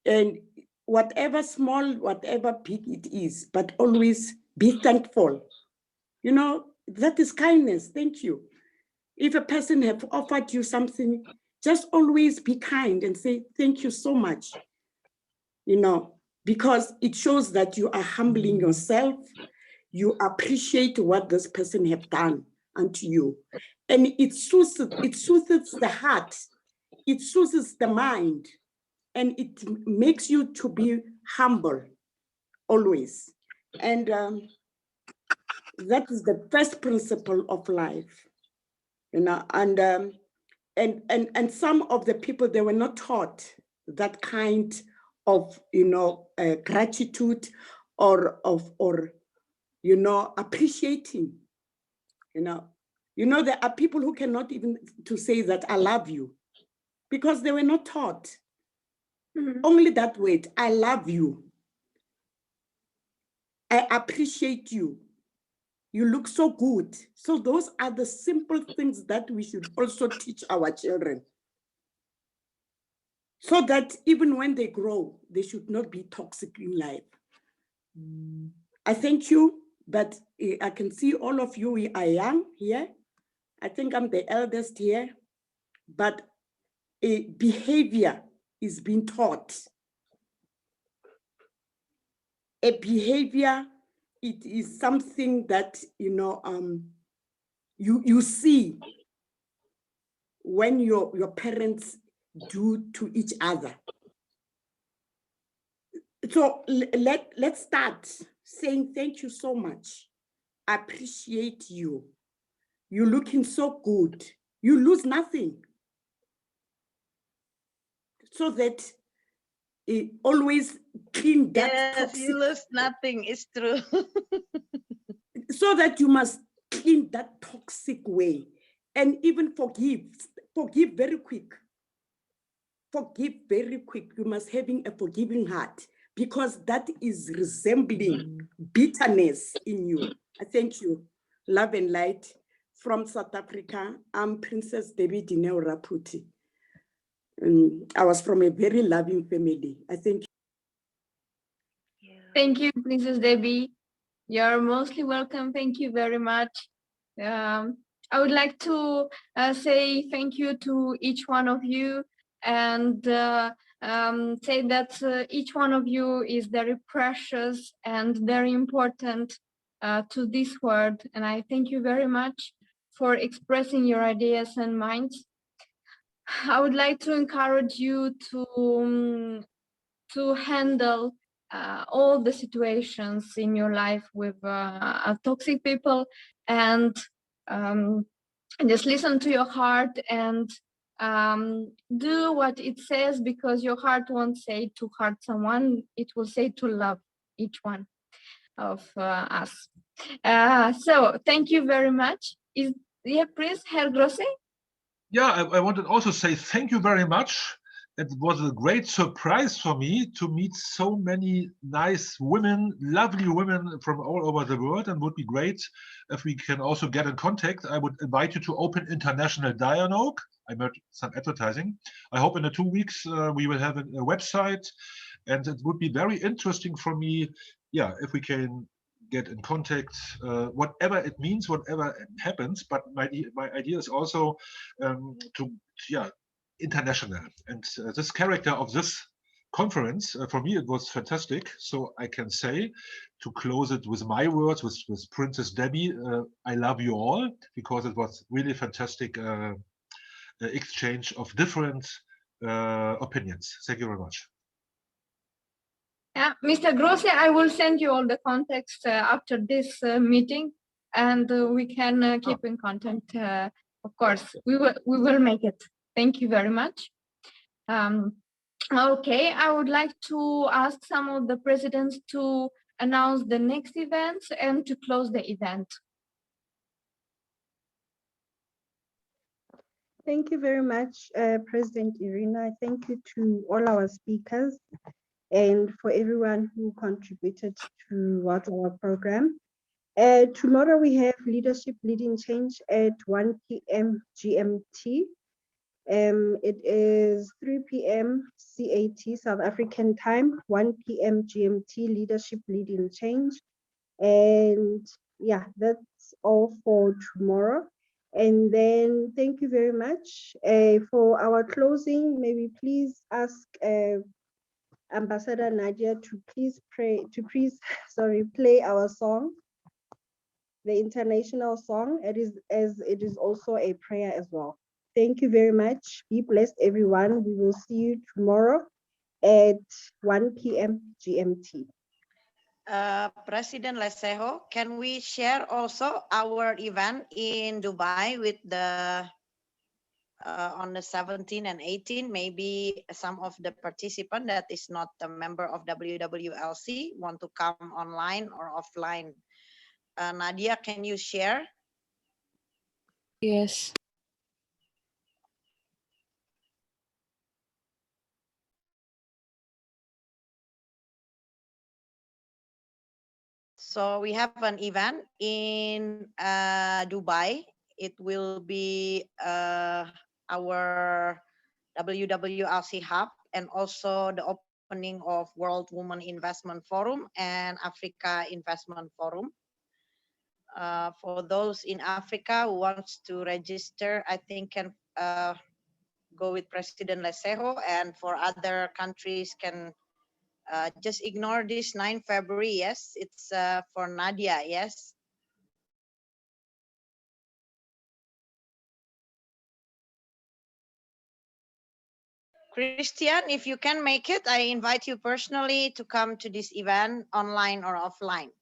and whatever small, whatever big it is, but always be thankful. You know, that is kindness. Thank you. If a person have offered you something, just always be kind and say, thank you so much, you know, because it shows that you are humbling yourself. You appreciate what this person have done unto you. And it soothes the heart, it soothes the mind, and it makes you to be humble always. And that is the first principle of life, you know, and some of the people, they were not taught that kind of, you know, gratitude or you know, appreciating, you know. There are people who cannot even to say that I love you because they were not taught. Only that word, I love you. I appreciate you. You look so good. So those are the simple things that we should also teach our children, so that even when they grow, they should not be toxic in life. I thank you, but I can see all of you, we are young here. I think I'm the eldest here, but behavior is being taught. A behavior, it is something that, you know, you see when your parents do to each other. So let's start saying thank you so much. I appreciate you. You're looking so good. You lose nothing. So that it always clean that Yes, toxic. you lose nothing. It's true. So that you must clean that toxic way and even forgive very quick. Forgive very quick. You must having a forgiving heart, because that is resembling bitterness in you. I thank you. Love and light from South Africa. I'm Princess Debbie Dineo Raputi. I was from a very loving family. I thank you. Thank you, Princess Debbie. You're mostly welcome. Thank you very much. I would like to say thank you to each one of you, and say that each one of you is very precious and very important to this world. And I thank you very much for expressing your ideas and minds. I would like to encourage you to handle all the situations in your life with toxic people, and just listen to your heart and do what it says, because your heart won't say to hurt someone, it will say to love each one of us. So thank you very much. Prince Herr Grosse? Yeah, I wanted also say thank you very much. It was a great surprise for me to meet so many nice women, lovely women from all over the world, and would be great if we can also get in contact. I would invite you to open international dialogue. I made some advertising. I hope in the 2 weeks we will have a website, and it would be very interesting for me, yeah, if we can get in contact, whatever it means, whatever happens. But my idea is also to, yeah, international. And this character of this conference, for me, it was fantastic. So I can say, to close it with my words, with Princess Debbie, I love you all, because it was really fantastic exchange of different opinions. Thank you very much. Yeah, Mr. Grosse, I will send you all the context after this meeting, and we can keep in contact. Of course, we will make it. Thank you very much. Okay, I would like to ask some of the presidents to announce the next events and to close the event. Thank you very much, President Irina. Thank you to all our speakers and for everyone who contributed to our program. Tomorrow we have Leadership Leading Change at 1 p.m. GMT. It is 3 p.m. CAT, South African time, 1 p.m. GMT, Leadership Leading Change. And yeah, that's all for tomorrow. And then thank you very much. For our closing, may we please ask Ambassador Nadia to please play our song, the international song. It is also a prayer as well. Thank you very much. Be blessed, everyone. We will see you tomorrow at 1 p.m. GMT. President Leseho, can we share also our event in Dubai with the on the 17 and 18? Maybe some of the participant that is not a member of WWLC want to come online or offline. Nadia, can you share? Yes. So we have an event in Dubai. It will be our WWLC hub and also the opening of World Women Investment Forum and Africa Investment Forum. For those in Africa who wants to register, I think can go with President Leseho, and for other countries can just ignore this 9 February. Yes, it's for Nadia. Yes. Christian, if you can make it, I invite you personally to come to this event online or offline.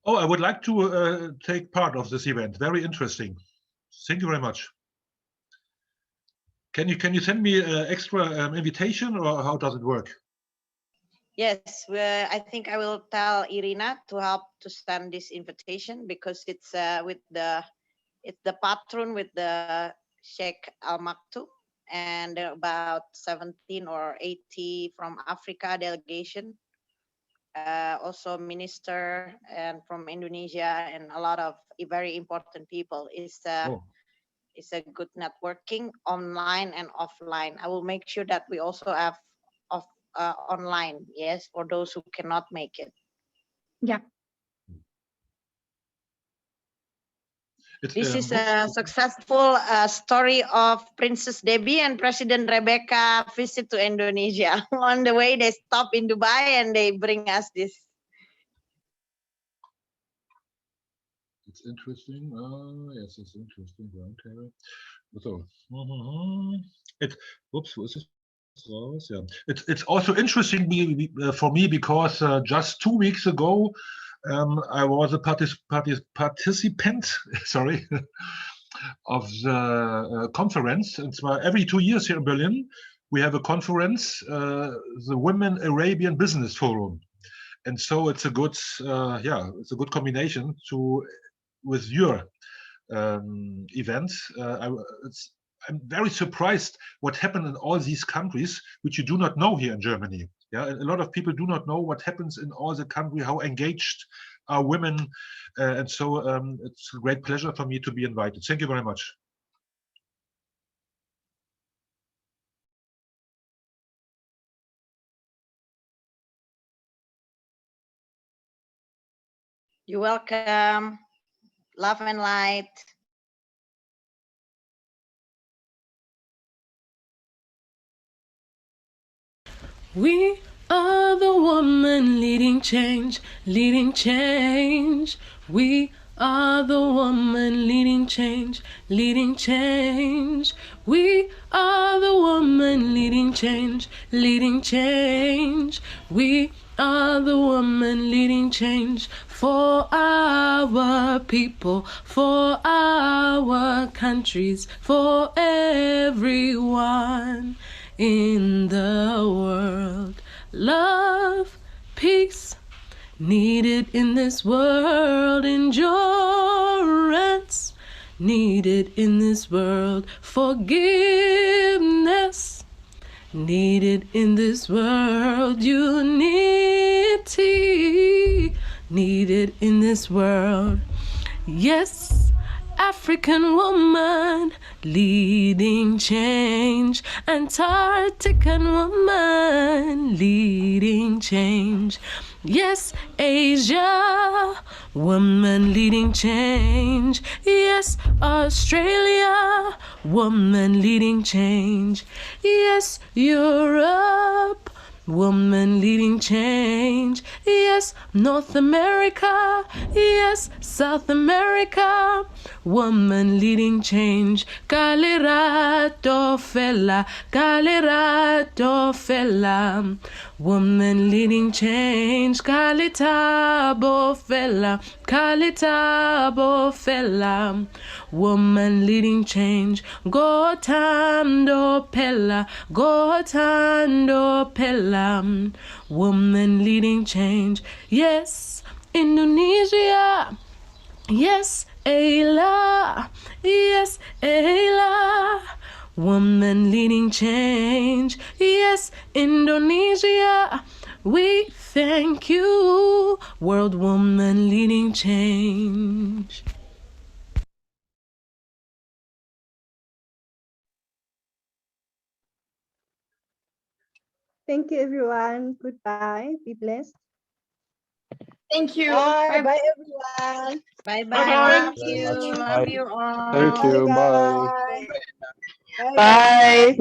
Oh, I would like to take part of this event. Very interesting. Thank you very much. Can you send me an extra invitation, or how does it work? Yes, I think I will tell Irina to help to send this invitation, because it's the patron with the Sheikh Al Maktoum, and about 17 or 80 from Africa delegation, also minister and from Indonesia, and a lot of very important people. It's a good networking online and offline. I will make sure that we also have online, yes, for those who cannot make it. Yeah. This is a successful story of Princess Debbie and President Rebecca visit to Indonesia. On the way, they stop in Dubai and they bring us this. It's interesting. Yes, it's interesting. So, it's also interesting for me because just 2 weeks ago I was a participant, sorry, of the conference. It's every 2 years here in Berlin we have a conference, the Women Arabian Business Forum, and so it's a good, it's a good combination with your events. I'm very surprised what happened in all these countries, which you do not know here in Germany. Yeah, a lot of people do not know what happens in all the country, how engaged are women, and so it's a great pleasure for me to be invited. Thank you very much. You're welcome. Love and light. We are the woman leading change, leading change. We are the woman leading change, leading change. We are the woman leading change, leading change. We are the woman leading change for our people, for our countries, for everyone in the world. Love, peace, needed in this world. Endurance, needed in this world. Forgiveness, needed in this world. Unity, needed in this world. Yes, African woman leading change. Antarctican woman leading change. Yes, Asia woman leading change. Yes, Australia woman leading change. Yes, Europe woman leading change. Yes, North America, yes, South America. Woman leading change. Kalirato fella, kalirato fella. Woman leading change. Kalitabo fella, kalitabo fella. Woman leading change. Go tando pella, go tando pella. Woman leading change. Yes, Indonesia. Yes, Ayla. Yes, Ayla. Woman leading change. Yes, Indonesia. We thank you. World woman leading change. Thank you, everyone. Goodbye. Be blessed. Thank you. Bye. Bye, everyone. Bye Bye-bye. bye. Thank Very you. much. Love Bye. you all. Thank you. Bye. Bye. Bye.